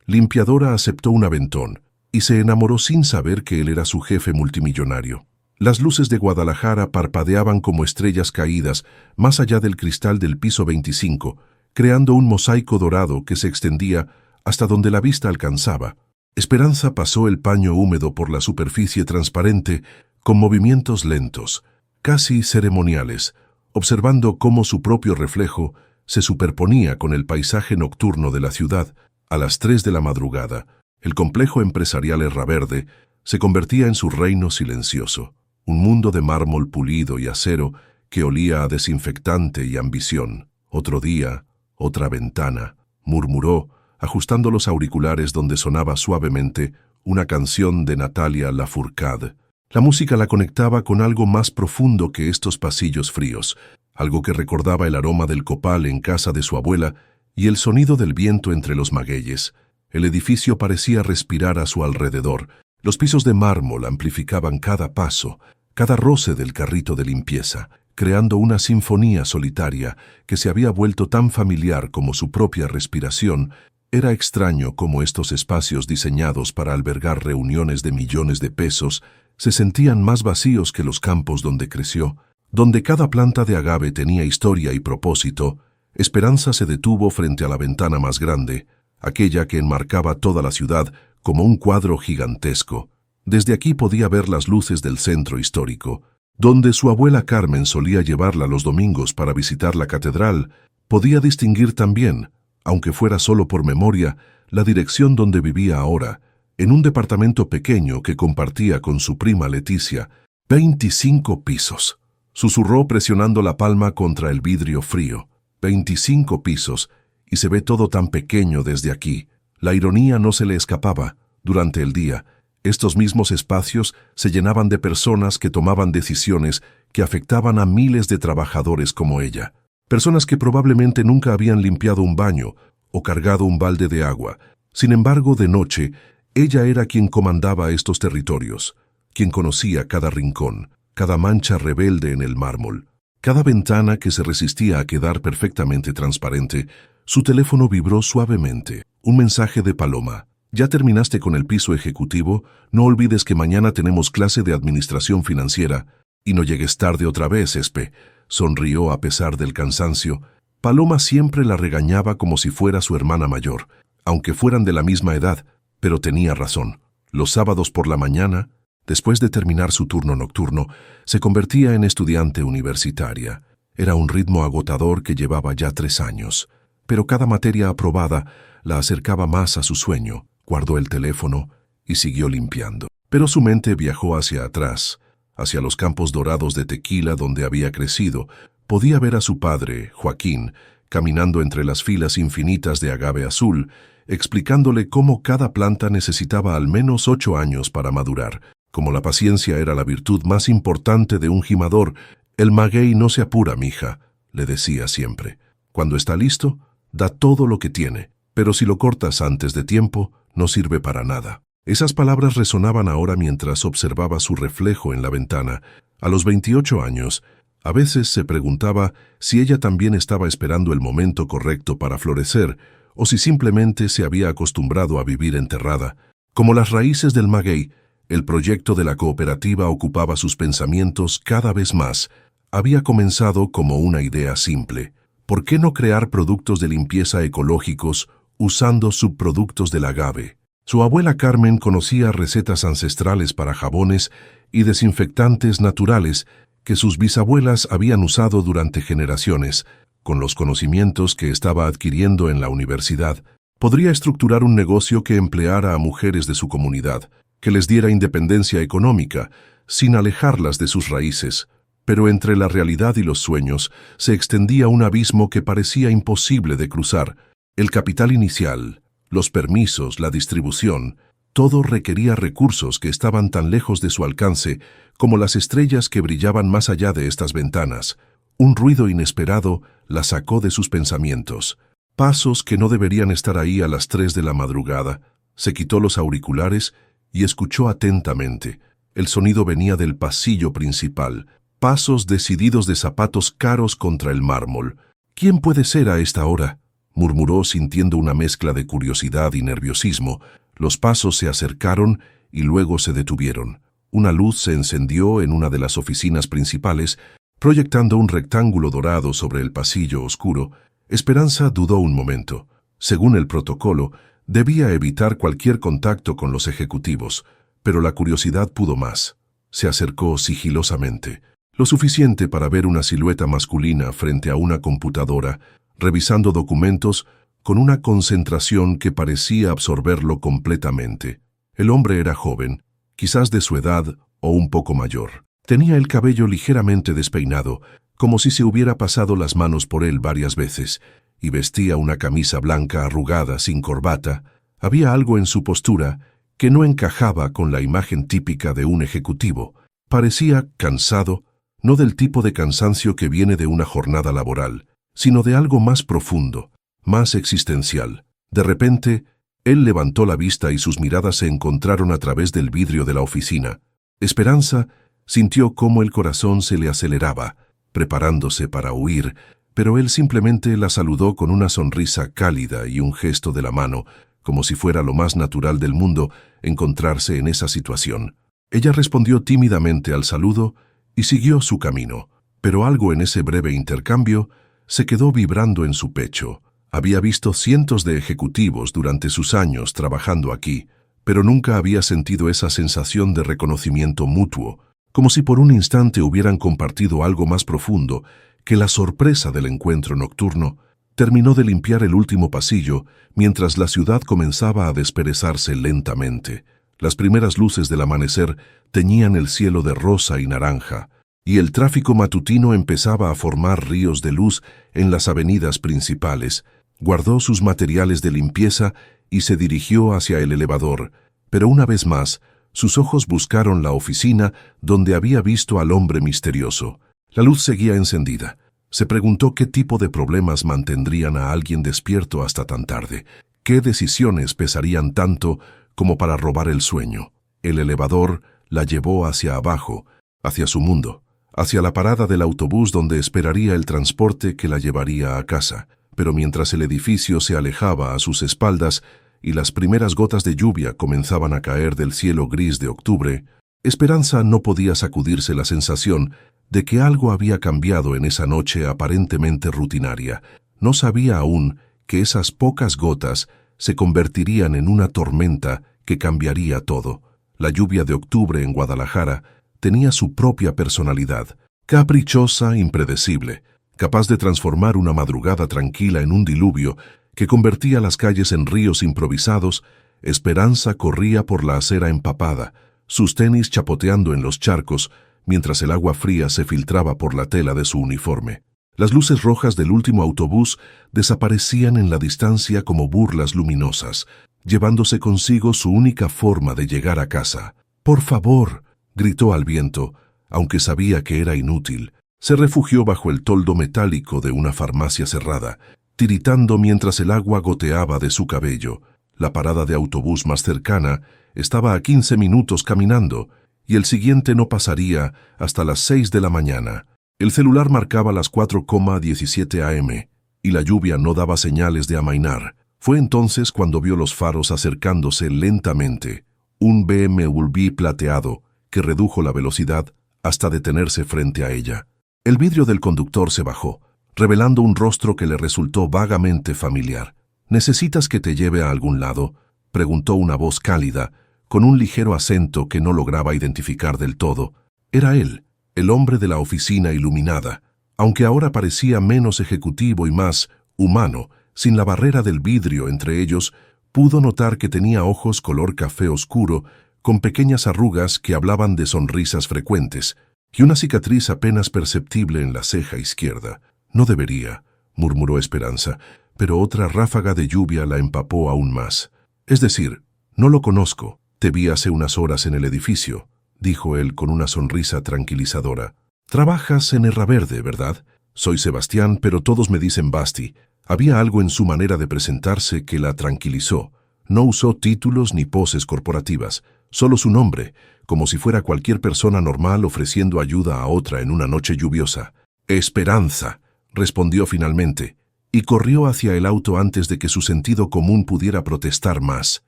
Limpiadora aceptó un aventón y se enamoró sin saber que él era su jefe multimillonario. Las luces de Guadalajara parpadeaban como estrellas caídas más allá del cristal del piso 25, creando un mosaico dorado que se extendía hasta donde la vista alcanzaba. Esperanza pasó el paño húmedo por la superficie transparente con movimientos lentos, casi ceremoniales, observando cómo su propio reflejo se superponía con el paisaje nocturno de la ciudad. A las 3 de la madrugada, el complejo empresarial Erraverde se convertía en su reino silencioso, un mundo de mármol pulido y acero que olía a desinfectante y ambición. Otro día, otra ventana, murmuró, ajustando los auriculares donde sonaba suavemente una canción de Natalia Lafourcade. La música la conectaba con algo más profundo que estos pasillos fríos, algo que recordaba el aroma del copal en casa de su abuela y el sonido del viento entre los magueyes. El edificio parecía respirar a su alrededor. Los pisos de mármol amplificaban cada paso, cada roce del carrito de limpieza, creando una sinfonía solitaria que se había vuelto tan familiar como su propia respiración. Era extraño cómo estos espacios diseñados para albergar reuniones de millones de pesos se sentían más vacíos que los campos donde creció, donde cada planta de agave tenía historia y propósito. Esperanza se detuvo frente a la ventana más grande, aquella que enmarcaba toda la ciudad como un cuadro gigantesco. Desde aquí podía ver las luces del centro histórico, donde su abuela Carmen solía llevarla los domingos para visitar la catedral. Podía distinguir también, aunque fuera solo por memoria, la dirección donde vivía ahora, en un departamento pequeño que compartía con su prima Leticia. 25 pisos. Susurró presionando la palma contra el vidrio frío. 25 pisos, y se ve todo tan pequeño desde aquí. La ironía no se le escapaba. Durante el día, estos mismos espacios se llenaban de personas que tomaban decisiones que afectaban a miles de trabajadores como ella. Personas que probablemente nunca habían limpiado un baño o cargado un balde de agua. Sin embargo, de noche, ella era quien comandaba estos territorios, quien conocía cada rincón, cada mancha rebelde en el mármol, cada ventana que se resistía a quedar perfectamente transparente. Su teléfono vibró suavemente. Un mensaje de Paloma. ¿Ya terminaste con el piso ejecutivo? No olvides que mañana tenemos clase de administración financiera. Y no llegues tarde otra vez, Espe. Sonrió a pesar del cansancio. Paloma siempre la regañaba como si fuera su hermana mayor, aunque fueran de la misma edad, pero tenía razón. Los sábados por la mañana, después de terminar su turno nocturno, se convertía en estudiante universitaria. Era un ritmo agotador que llevaba ya 3 años, pero cada materia aprobada la acercaba más a su sueño. Guardó el teléfono y siguió limpiando. Pero su mente viajó hacia atrás, hacia los campos dorados de tequila donde había crecido. Podía ver a su padre, Joaquín, caminando entre las filas infinitas de agave azul, explicándole cómo cada planta necesitaba al menos 8 años para madurar. Como la paciencia era la virtud más importante de un gimador, el maguey no se apura, mija, le decía siempre. Cuando está listo, da todo lo que tiene, pero si lo cortas antes de tiempo, no sirve para nada. Esas palabras resonaban ahora mientras observaba su reflejo en la ventana. A los 28 años, a veces se preguntaba si ella también estaba esperando el momento correcto para florecer, o si simplemente se había acostumbrado a vivir enterrada. Como las raíces del maguey, el proyecto de la cooperativa ocupaba sus pensamientos cada vez más. Había comenzado como una idea simple. ¿Por qué no crear productos de limpieza ecológicos usando subproductos del agave? Su abuela Carmen conocía recetas ancestrales para jabones y desinfectantes naturales que sus bisabuelas habían usado durante generaciones. Con los conocimientos que estaba adquiriendo en la universidad, podría estructurar un negocio que empleara a mujeres de su comunidad, que les diera independencia económica, sin alejarlas de sus raíces. Pero entre la realidad y los sueños se extendía un abismo que parecía imposible de cruzar. El capital inicial, los permisos, la distribución, todo requería recursos que estaban tan lejos de su alcance como las estrellas que brillaban más allá de estas ventanas. Un ruido inesperado la sacó de sus pensamientos. Pasos que no deberían estar ahí a las 3 de la madrugada. Se quitó los auriculares y escuchó atentamente. El sonido venía del pasillo principal. Pasos decididos de zapatos caros contra el mármol. ¿Quién puede ser a esta hora?, murmuró sintiendo una mezcla de curiosidad y nerviosismo. Los pasos se acercaron y luego se detuvieron. Una luz se encendió en una de las oficinas principales, proyectando un rectángulo dorado sobre el pasillo oscuro. Esperanza dudó un momento. Según el protocolo, debía evitar cualquier contacto con los ejecutivos, pero la curiosidad pudo más. Se acercó sigilosamente, lo suficiente para ver una silueta masculina frente a una computadora, revisando documentos con una concentración que parecía absorberlo completamente. El hombre era joven, quizás de su edad o un poco mayor. Tenía el cabello ligeramente despeinado, como si se hubiera pasado las manos por él varias veces, y vestía una camisa blanca arrugada sin corbata. Había algo en su postura que no encajaba con la imagen típica de un ejecutivo. Parecía cansado, no del tipo de cansancio que viene de una jornada laboral, sino de algo más profundo, más existencial. De repente, él levantó la vista y sus miradas se encontraron a través del vidrio de la oficina. Esperanza sintió cómo el corazón se le aceleraba, preparándose para huir, pero él simplemente la saludó con una sonrisa cálida y un gesto de la mano, como si fuera lo más natural del mundo encontrarse en esa situación. Ella respondió tímidamente al saludo y siguió su camino, pero algo en ese breve intercambio se quedó vibrando en su pecho. Había visto cientos de ejecutivos durante sus años trabajando aquí, pero nunca había sentido esa sensación de reconocimiento mutuo, como si por un instante hubieran compartido algo más profundo que la sorpresa del encuentro nocturno. Terminó de limpiar el último pasillo mientras la ciudad comenzaba a desperezarse lentamente. Las primeras luces del amanecer teñían el cielo de rosa y naranja, y el tráfico matutino empezaba a formar ríos de luz en las avenidas principales. Guardó sus materiales de limpieza y se dirigió hacia el elevador, pero una vez más, sus ojos buscaron la oficina donde había visto al hombre misterioso. La luz seguía encendida. Se preguntó qué tipo de problemas mantendrían a alguien despierto hasta tan tarde, qué decisiones pesarían tanto como para robar el sueño. El elevador la llevó hacia abajo, hacia su mundo, hacia la parada del autobús donde esperaría el transporte que la llevaría a casa. Pero mientras el edificio se alejaba a sus espaldas y las primeras gotas de lluvia comenzaban a caer del cielo gris de octubre, Esperanza no podía sacudirse la sensación de que algo había cambiado en esa noche aparentemente rutinaria. No sabía aún que esas pocas gotas se convertirían en una tormenta que cambiaría todo. La lluvia de octubre en Guadalajara tenía su propia personalidad, caprichosa, impredecible, capaz de transformar una madrugada tranquila en un diluvio que convertía las calles en ríos improvisados. Esperanza corría por la acera empapada, sus tenis chapoteando en los charcos, mientras el agua fría se filtraba por la tela de su uniforme. Las luces rojas del último autobús desaparecían en la distancia como burlas luminosas, llevándose consigo su única forma de llegar a casa. «¡Por favor!», gritó al viento, aunque sabía que era inútil. Se refugió bajo el toldo metálico de una farmacia cerrada, tiritando mientras el agua goteaba de su cabello. La parada de autobús más cercana estaba a 15 minutos caminando, y el siguiente no pasaría hasta las 6 de la mañana. El celular marcaba las 4:17 am, y la lluvia no daba señales de amainar. Fue entonces cuando vio los faros acercándose lentamente, un BMW plateado que redujo la velocidad hasta detenerse frente a ella. El vidrio del conductor se bajó, revelando un rostro que le resultó vagamente familiar. «¿Necesitas que te lleve a algún lado?», preguntó una voz cálida, con un ligero acento que no lograba identificar del todo. Era él, el hombre de la oficina iluminada, aunque ahora parecía menos ejecutivo y más humano. Sin la barrera del vidrio entre ellos, pudo notar que tenía ojos color café oscuro, con pequeñas arrugas que hablaban de sonrisas frecuentes, y una cicatriz apenas perceptible en la ceja izquierda. «No debería», murmuró Esperanza, pero otra ráfaga de lluvia la empapó aún más. «Es decir, no lo conozco. Te vi hace unas horas en el edificio», dijo él con una sonrisa tranquilizadora. «Trabajas en Erraverde, ¿verdad? Soy Sebastián, pero todos me dicen Basti». Había algo en su manera de presentarse que la tranquilizó. No usó títulos ni poses corporativas, solo su nombre, como si fuera cualquier persona normal ofreciendo ayuda a otra en una noche lluviosa. «Esperanza», respondió finalmente, y corrió hacia el auto antes de que su sentido común pudiera protestar más.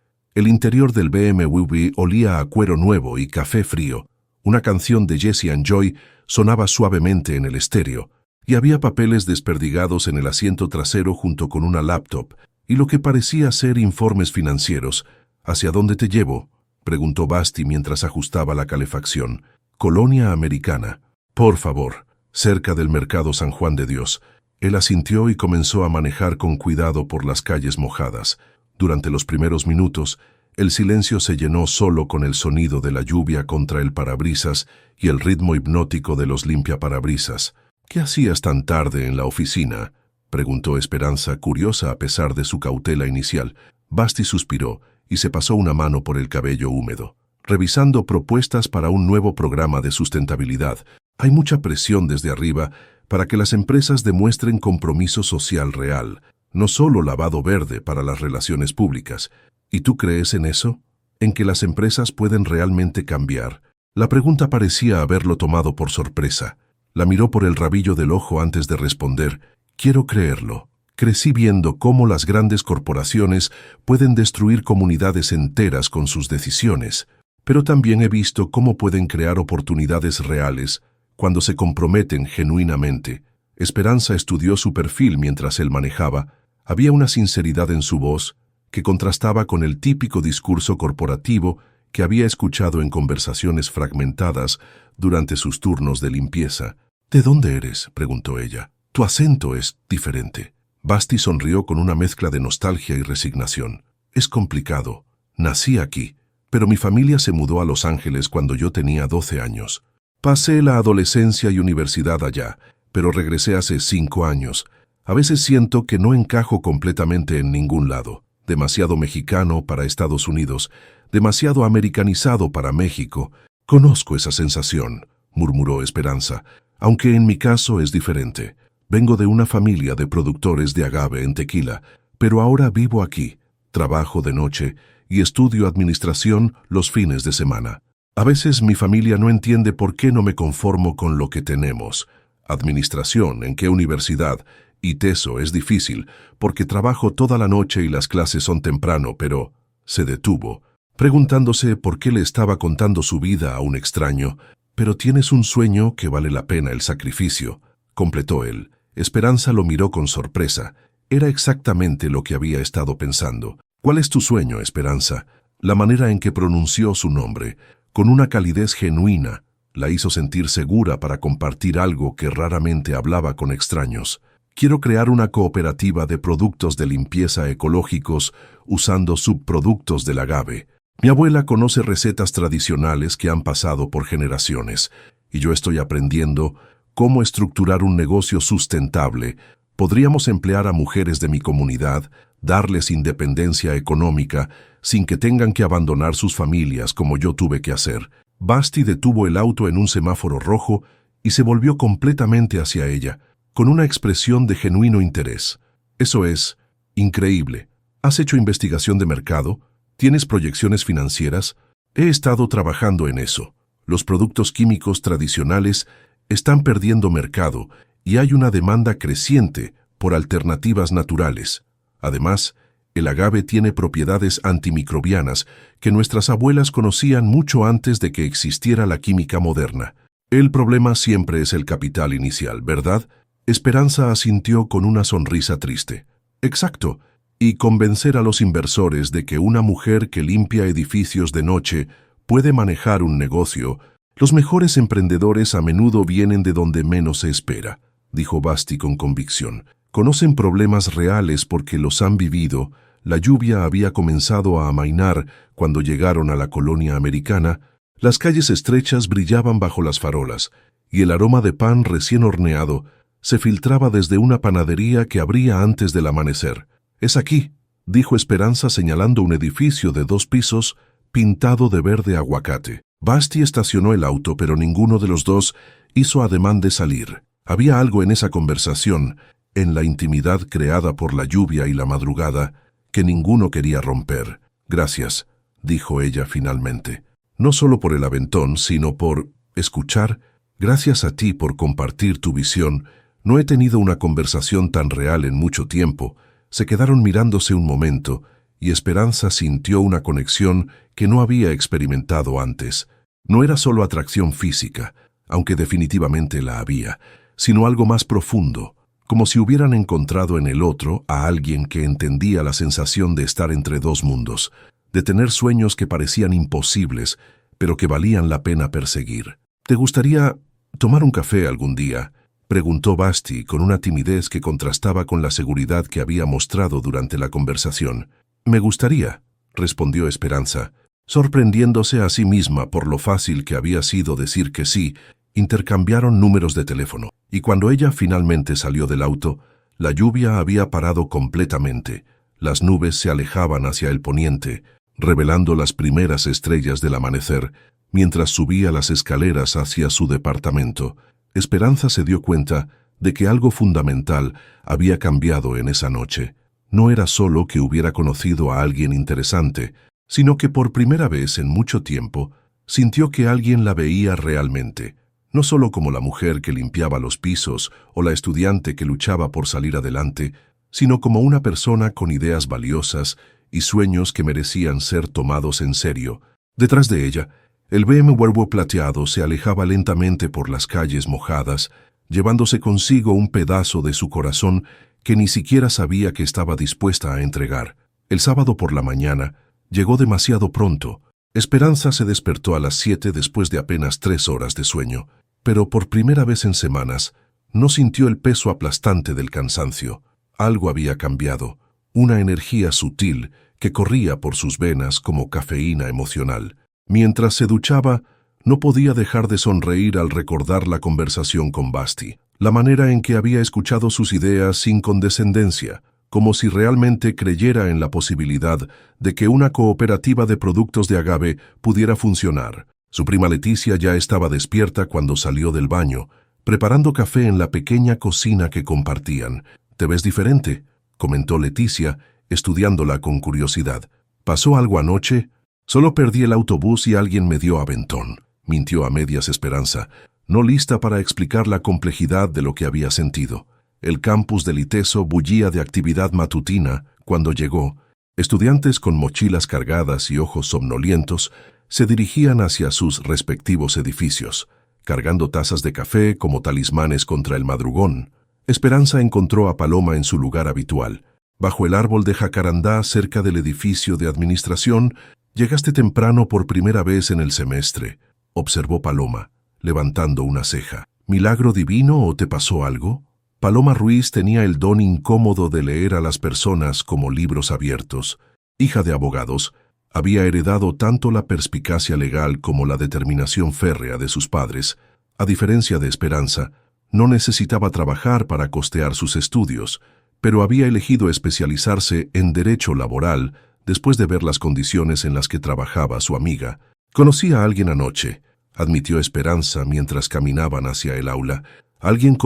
El interior del BMW olía a cuero nuevo y café frío. Una canción de Jesse and Joy sonaba suavemente en el estéreo, y había papeles desperdigados en el asiento trasero junto con una laptop y lo que parecía ser informes financieros. ¿Hacia dónde te llevo?, preguntó Basti mientras ajustaba la calefacción. Colonia Americana. Por favor, cerca del Mercado San Juan de Dios. Él asintió y comenzó a manejar con cuidado por las calles mojadas. Durante los primeros minutos, el silencio se llenó solo con el sonido de la lluvia contra el parabrisas y el ritmo hipnótico de los limpiaparabrisas. «¿Qué hacías tan tarde en la oficina?», preguntó Esperanza, curiosa a pesar de su cautela inicial. Basti suspiró y se pasó una mano por el cabello húmedo. «Revisando propuestas para un nuevo programa de sustentabilidad. Hay mucha presión desde arriba para que las empresas demuestren compromiso social real, no solo lavado verde para las relaciones públicas. ¿Y tú crees en eso? ¿En que las empresas pueden realmente cambiar?». La pregunta parecía haberlo tomado por sorpresa. La miró por el rabillo del ojo antes de responder. «Quiero creerlo. Crecí viendo cómo las grandes corporaciones pueden destruir comunidades enteras con sus decisiones, pero también he visto cómo pueden crear oportunidades reales cuando se comprometen genuinamente». Esperanza estudió su perfil mientras él manejaba. Había una sinceridad en su voz que contrastaba con el típico discurso corporativo que había escuchado en conversaciones fragmentadas durante sus turnos de limpieza. «¿De dónde eres?», preguntó ella. «Tu acento es diferente». Basti sonrió con una mezcla de nostalgia y resignación. «Es complicado. Nací aquí, pero mi familia se mudó a Los Ángeles cuando yo tenía 12 años. Pasé la adolescencia y universidad allá, pero regresé hace 5 años. A veces siento que no encajo completamente en ningún lado. Demasiado mexicano para Estados Unidos, demasiado americanizado para México. Conozco esa sensación», murmuró Esperanza, «aunque en mi caso es diferente. Vengo de una familia de productores de agave en Tequila, pero ahora vivo aquí, trabajo de noche y estudio administración los fines de semana. A veces mi familia no entiende por qué no me conformo con lo que tenemos. Administración, ¿en qué universidad? Y teso es difícil, porque trabajo toda la noche y las clases son temprano, pero…». Se detuvo, preguntándose por qué le estaba contando su vida a un extraño. «Pero tienes un sueño que vale la pena el sacrificio», completó él. Esperanza lo miró con sorpresa. Era exactamente lo que había estado pensando. «¿Cuál es tu sueño, Esperanza?». La manera en que pronunció su nombre, con una calidez genuina, la hizo sentir segura para compartir algo que raramente hablaba con extraños. «Quiero crear una cooperativa de productos de limpieza ecológicos usando subproductos del agave. Mi abuela conoce recetas tradicionales que han pasado por generaciones, y yo estoy aprendiendo cómo estructurar un negocio sustentable. Podríamos emplear a mujeres de mi comunidad, darles independencia económica, sin que tengan que abandonar sus familias como yo tuve que hacer». Basti detuvo el auto en un semáforo rojo y se volvió completamente hacia ella, con una expresión de genuino interés. «Eso es increíble. ¿Has hecho investigación de mercado? ¿Tienes proyecciones financieras?». «He estado trabajando en eso. Los productos químicos tradicionales están perdiendo mercado y hay una demanda creciente por alternativas naturales. Además, el agave tiene propiedades antimicrobianas que nuestras abuelas conocían mucho antes de que existiera la química moderna. El problema siempre es el capital inicial, ¿verdad?». Esperanza asintió con una sonrisa triste. «Exacto, y convencer a los inversores de que una mujer que limpia edificios de noche puede manejar un negocio. Los mejores emprendedores a menudo vienen de donde menos se espera», dijo Basti con convicción. «Conocen problemas reales porque los han vivido». La lluvia había comenzado a amainar cuando llegaron a la colonia americana. Las calles estrechas brillaban bajo las farolas, y el aroma de pan recién horneado se filtraba desde una panadería que abría antes del amanecer. «Es aquí», dijo Esperanza señalando un edificio de 2 pisos pintado de verde aguacate. Basti estacionó el auto, pero ninguno de los dos hizo ademán de salir. Había algo en esa conversación, en la intimidad creada por la lluvia y la madrugada, que ninguno quería romper. «Gracias», dijo ella finalmente. «No solo por el aventón, sino por escuchar. Gracias a ti por compartir tu visión. No he tenido una conversación tan real en mucho tiempo. Se quedaron mirándose un momento, y Esperanza sintió una conexión que no había experimentado antes. No era solo atracción física, aunque definitivamente la había, sino algo más profundo, como si hubieran encontrado en el otro a alguien que entendía la sensación de estar entre dos mundos, de tener sueños que parecían imposibles, pero que valían la pena perseguir. ¿Te gustaría tomar un café algún día?, preguntó Basti con una timidez que contrastaba con la seguridad que había mostrado durante la conversación. «Me gustaría», respondió Esperanza. Sorprendiéndose a sí misma por lo fácil que había sido decir que sí, intercambiaron números de teléfono, y cuando ella finalmente salió del auto, la lluvia había parado completamente. Las nubes se alejaban hacia el poniente, revelando las primeras estrellas del amanecer, mientras subía las escaleras hacia su departamento. Esperanza se dio cuenta de que algo fundamental había cambiado en esa noche. No era solo que hubiera conocido a alguien interesante, sino que por primera vez en mucho tiempo sintió que alguien la veía realmente, no solo como la mujer que limpiaba los pisos o la estudiante que luchaba por salir adelante, sino como una persona con ideas valiosas y sueños que merecían ser tomados en serio. Detrás de ella, el BMW plateado se alejaba lentamente por las calles mojadas, llevándose consigo un pedazo de su corazón que ni siquiera sabía que estaba dispuesta a entregar. El sábado por la mañana llegó demasiado pronto. Esperanza se despertó a las 7 después de apenas 3 horas de sueño, pero por primera vez en semanas no sintió el peso aplastante del cansancio. Algo había cambiado, una energía sutil que corría por sus venas como cafeína emocional. Mientras se duchaba, no podía dejar de sonreír al recordar la conversación con Basti, la manera en que había escuchado sus ideas sin condescendencia, como si realmente creyera en la posibilidad de que una cooperativa de productos de agave pudiera funcionar. Su prima Leticia ya estaba despierta cuando salió del baño, preparando café en la pequeña cocina que compartían. «Te ves diferente», comentó Leticia, estudiándola con curiosidad. «¿Pasó algo anoche?» «Solo perdí el autobús y alguien me dio aventón», mintió a medias Esperanza, no lista para explicar la complejidad de lo que había sentido. El campus del ITESO bullía de actividad matutina cuando llegó. Estudiantes con mochilas cargadas y ojos somnolientos se dirigían hacia sus respectivos edificios, cargando tazas de café como talismanes contra el madrugón. Esperanza encontró a Paloma en su lugar habitual, bajo el árbol de jacarandá cerca del edificio de administración. «Llegaste temprano por primera vez en el semestre», observó Paloma, levantando una ceja. «¿Milagro divino o te pasó algo?» Paloma Ruiz tenía el don incómodo de leer a las personas como libros abiertos. Hija de abogados, había heredado tanto la perspicacia legal como la determinación férrea de sus padres. A diferencia de Esperanza, no necesitaba trabajar para costear sus estudios, pero había elegido especializarse en derecho laboral después de ver las condiciones en las que trabajaba su amiga. «Conocí a alguien anoche», admitió Esperanza mientras caminaban hacia el aula. «Alguien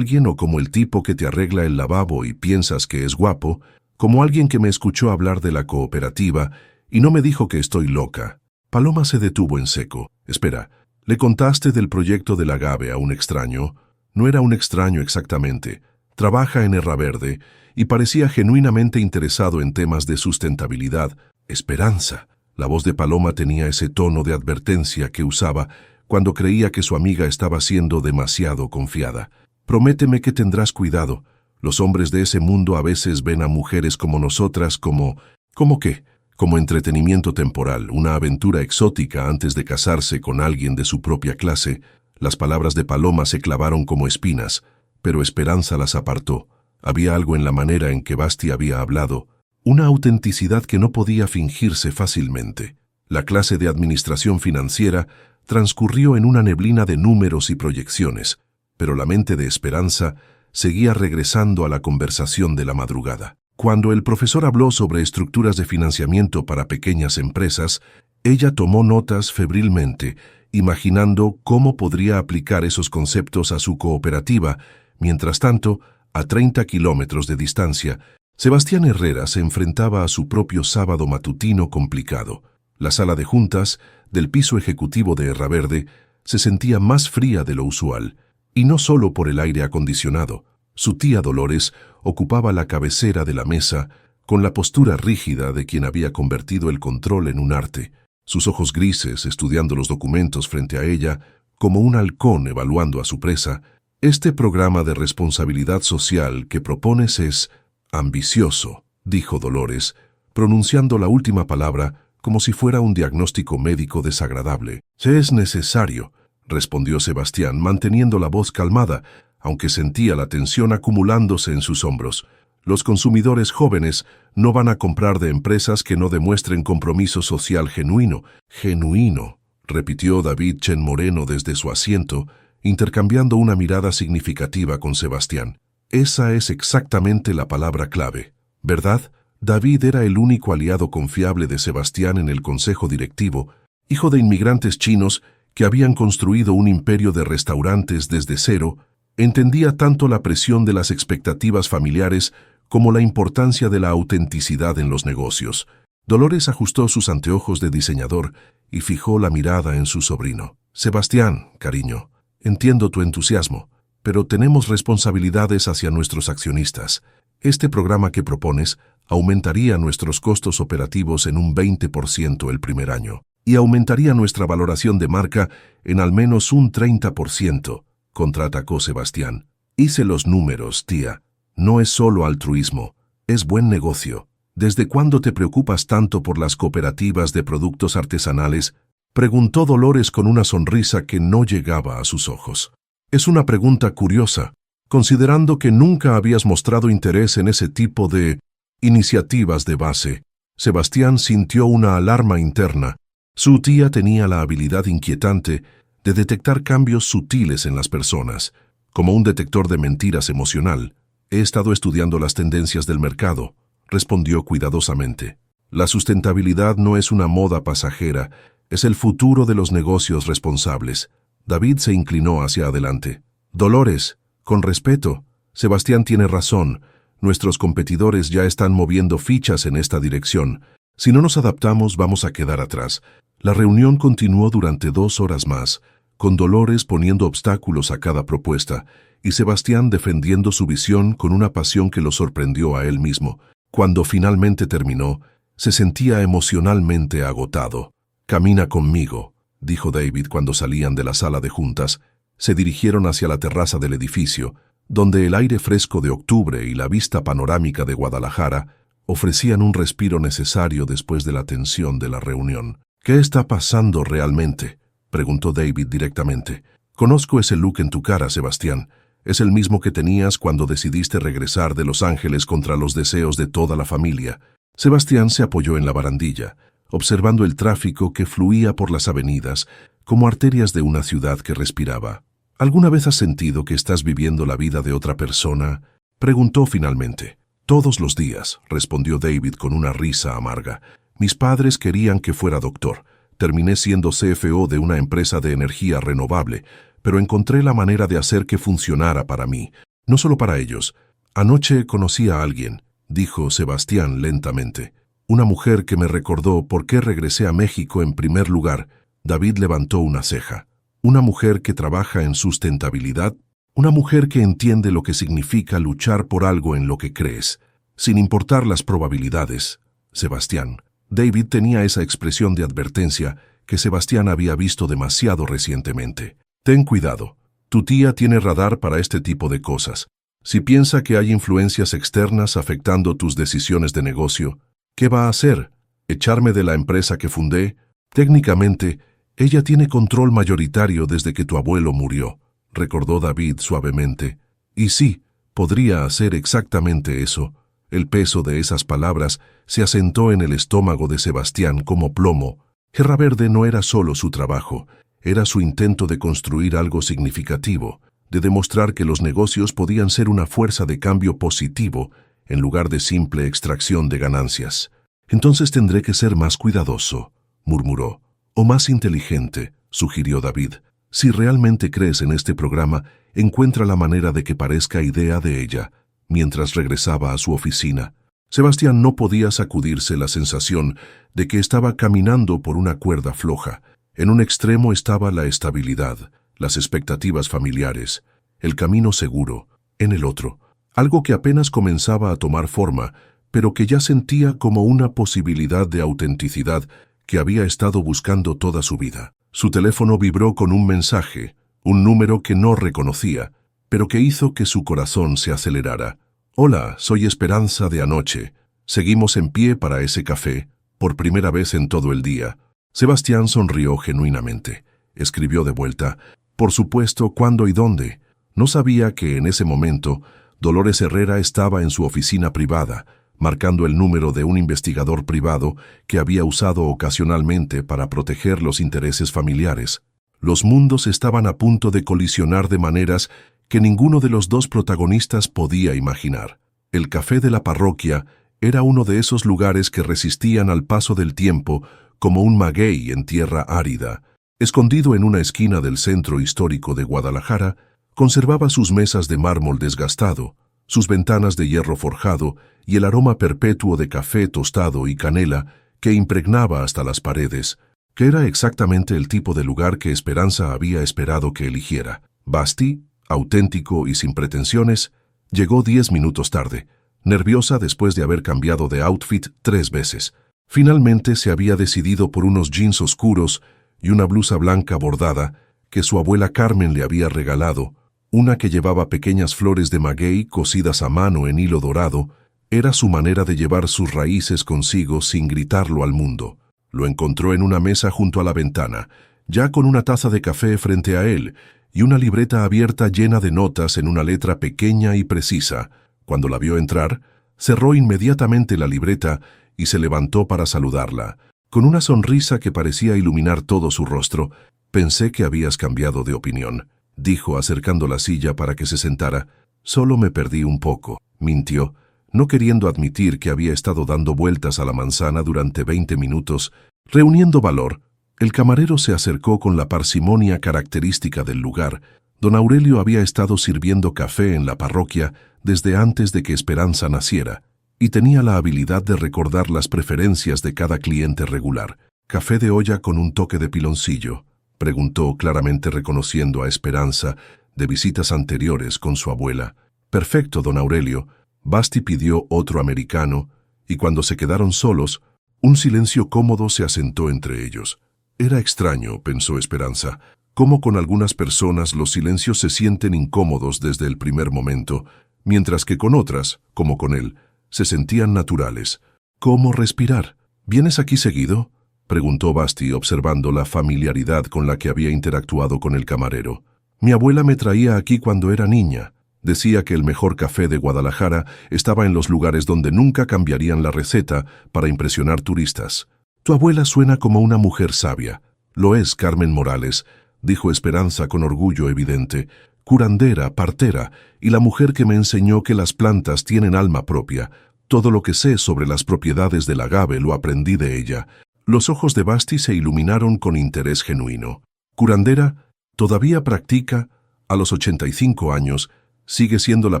o como el tipo que te arregla el lavabo y piensas que es guapo, como alguien que me escuchó hablar de la cooperativa y no me dijo que estoy loca». Paloma se detuvo en seco. «Espera, ¿le contaste del proyecto del agave a un extraño?» «No era un extraño exactamente. Trabaja en Erraverde y parecía genuinamente interesado en temas de sustentabilidad». «Esperanza». La voz de Paloma tenía ese tono de advertencia que usaba cuando creía que su amiga estaba siendo demasiado confiada. «Prométeme que tendrás cuidado. Los hombres de ese mundo a veces ven a mujeres como nosotras como... ¿Cómo qué? Como entretenimiento temporal, una aventura exótica antes de casarse con alguien de su propia clase». Las palabras de Paloma se clavaron como espinas, pero Esperanza las apartó. Había algo en la manera en que Basti había hablado, una autenticidad que no podía fingirse fácilmente. La clase de administración financiera transcurrió en una neblina de números y proyecciones, pero la mente de Esperanza seguía regresando a la conversación de la madrugada. Cuando el profesor habló sobre estructuras de financiamiento para pequeñas empresas, ella tomó notas febrilmente, imaginando cómo podría aplicar esos conceptos a su cooperativa. Mientras tanto, a 30 kilómetros de distancia, Sebastián Herrera se enfrentaba a su propio sábado matutino complicado. La sala de juntas del piso ejecutivo de Erraverde se sentía más fría de lo usual, y no solo por el aire acondicionado. Su tía Dolores ocupaba la cabecera de la mesa, con la postura rígida de quien había convertido el control en un arte, sus ojos grises estudiando los documentos frente a ella, como un halcón evaluando a su presa. «Este programa de responsabilidad social que propones es ambicioso», dijo Dolores, pronunciando la última palabra como si fuera un diagnóstico médico desagradable. «Es necesario», respondió Sebastián, manteniendo la voz calmada, aunque sentía la tensión acumulándose en sus hombros. «Los consumidores jóvenes no van a comprar de empresas que no demuestren compromiso social genuino». «Genuino», repitió David Chen Moreno desde su asiento, intercambiando una mirada significativa con Sebastián. «Esa es exactamente la palabra clave, ¿verdad?» David era el único aliado confiable de Sebastián en el consejo directivo, hijo de inmigrantes chinos que habían construido un imperio de restaurantes desde cero. Entendía tanto la presión de las expectativas familiares como la importancia de la autenticidad en los negocios. Dolores ajustó sus anteojos de diseñador y fijó la mirada en su sobrino. «Sebastián, cariño, entiendo tu entusiasmo, pero tenemos responsabilidades hacia nuestros accionistas. Este programa que propones aumentaría nuestros costos operativos en un 20% el primer año y aumentaría nuestra valoración de marca en al menos un 30%, contraatacó Sebastián. «Hice los números, tía. No es solo altruismo, es buen negocio». «¿Desde cuándo te preocupas tanto por las cooperativas de productos artesanales?», preguntó Dolores con una sonrisa que no llegaba a sus ojos. «Es una pregunta curiosa, considerando que nunca habías mostrado interés en ese tipo de iniciativas de base». Sebastián sintió una alarma interna. Su tía tenía la habilidad inquietante de detectar cambios sutiles en las personas, como un detector de mentiras emocional. «He estado estudiando las tendencias del mercado», respondió cuidadosamente. «La sustentabilidad no es una moda pasajera, es el futuro de los negocios responsables». David se inclinó hacia adelante. «Dolores, con respeto, Sebastián tiene razón. Nuestros competidores ya están moviendo fichas en esta dirección. Si no nos adaptamos, vamos a quedar atrás». La reunión continuó durante 2 horas más, con Dolores poniendo obstáculos a cada propuesta y Sebastián defendiendo su visión con una pasión que lo sorprendió a él mismo. Cuando finalmente terminó, se sentía emocionalmente agotado. «Camina conmigo», dijo David cuando salían de la sala de juntas. Se dirigieron hacia la terraza del edificio, donde el aire fresco de octubre y la vista panorámica de Guadalajara ofrecían un respiro necesario después de la tensión de la reunión. «¿Qué está pasando realmente?», preguntó David directamente. «Conozco ese look en tu cara, Sebastián. Es el mismo que tenías cuando decidiste regresar de Los Ángeles contra los deseos de toda la familia». Sebastián se apoyó en la barandilla, observando el tráfico que fluía por las avenidas, como arterias de una ciudad que respiraba. «¿Alguna vez has sentido que estás viviendo la vida de otra persona?», preguntó finalmente. «Todos los días», respondió David con una risa amarga. «Mis padres querían que fuera doctor. Terminé siendo CFO de una empresa de energía renovable, pero encontré la manera de hacer que funcionara para mí, no solo para ellos. Anoche conocí a alguien», dijo Sebastián lentamente. «Una mujer que me recordó por qué regresé a México en primer lugar». David levantó una ceja. «Una mujer que trabaja en sustentabilidad, una mujer que entiende lo que significa luchar por algo en lo que crees, sin importar las probabilidades, Sebastián». David tenía esa expresión de advertencia que Sebastián había visto demasiado recientemente. «Ten cuidado. Tu tía tiene radar para este tipo de cosas. Si piensa que hay influencias externas afectando tus decisiones de negocio, ¿qué va a hacer? ¿Echarme de la empresa que fundé? Técnicamente, ella tiene control mayoritario desde que tu abuelo murió», recordó David suavemente. «Y sí, podría hacer exactamente eso». El peso de esas palabras se asentó en el estómago de Sebastián como plomo. Guerra Verde no era solo su trabajo, era su intento de construir algo significativo, de demostrar que los negocios podían ser una fuerza de cambio positivo en lugar de simple extracción de ganancias. «Entonces tendré que ser más cuidadoso», murmuró. «O más inteligente», sugirió David. «Si realmente crees en este programa, encuentra la manera de que parezca idea de ella», mientras regresaba a su oficina. Sebastián no podía sacudirse la sensación de que estaba caminando por una cuerda floja. En un extremo estaba la estabilidad, las expectativas familiares, el camino seguro. En el otro, algo que apenas comenzaba a tomar forma, pero que ya sentía como una posibilidad de autenticidad que había estado buscando toda su vida. Su teléfono vibró con un mensaje, un número que no reconocía, pero que hizo que su corazón se acelerara. «Hola, soy Esperanza de anoche. Seguimos en pie para ese café, por primera vez en todo el día». Sebastián sonrió genuinamente. Escribió de vuelta: «Por supuesto, ¿cuándo y dónde?». No sabía que en ese momento Dolores Herrera estaba en su oficina privada, marcando el número de un investigador privado que había usado ocasionalmente para proteger los intereses familiares. Los mundos estaban a punto de colisionar de maneras que ninguno de los dos protagonistas podía imaginar. El café de la parroquia era uno de esos lugares que resistían al paso del tiempo como un maguey en tierra árida. Escondido en una esquina del centro histórico de Guadalajara, conservaba sus mesas de mármol desgastado, sus ventanas de hierro forjado y el aroma perpetuo de café tostado y canela que impregnaba hasta las paredes, que era exactamente el tipo de lugar que Esperanza había esperado que eligiera. Basti, auténtico y sin pretensiones, llegó 10 minutos tarde, nerviosa después de haber cambiado de outfit 3 veces. Finalmente se había decidido por unos jeans oscuros y una blusa blanca bordada que su abuela Carmen le había regalado, una que llevaba pequeñas flores de maguey cosidas a mano en hilo dorado. Era su manera de llevar sus raíces consigo sin gritarlo al mundo. Lo encontró en una mesa junto a la ventana, ya con una taza de café frente a él y una libreta abierta llena de notas en una letra pequeña y precisa. Cuando la vio entrar, cerró inmediatamente la libreta y se levantó para saludarla. Con una sonrisa que parecía iluminar todo su rostro: «Pensé que habías cambiado de opinión», dijo acercando la silla para que se sentara. «Solo me perdí un poco», mintió, no queriendo admitir que había estado dando vueltas a la manzana durante 20 minutos, reuniendo valor. El camarero se acercó con la parsimonia característica del lugar. Don Aurelio había estado sirviendo café en la parroquia desde antes de que Esperanza naciera, y tenía la habilidad de recordar las preferencias de cada cliente regular. «¿Café de olla con un toque de piloncillo?», preguntó, claramente reconociendo a Esperanza de visitas anteriores con su abuela. «Perfecto, don Aurelio». Basti pidió otro americano, y cuando se quedaron solos, un silencio cómodo se asentó entre ellos. Era extraño, pensó Esperanza, cómo con algunas personas los silencios se sienten incómodos desde el primer momento, mientras que con otras, como con él, se sentían naturales. «¿Cómo respirar? ¿Vienes aquí seguido?», preguntó Basti, observando la familiaridad con la que había interactuado con el camarero. «Mi abuela me traía aquí cuando era niña. Decía que el mejor café de Guadalajara estaba en los lugares donde nunca cambiarían la receta para impresionar turistas». «Tu abuela suena como una mujer sabia». «Lo es, Carmen Morales», dijo Esperanza con orgullo evidente. «Curandera, partera, y la mujer que me enseñó que las plantas tienen alma propia. Todo lo que sé sobre las propiedades del agave lo aprendí de ella». Los ojos de Basti se iluminaron con interés genuino. «¿Curandera? ¿Todavía practica? A los 85 años, sigue siendo la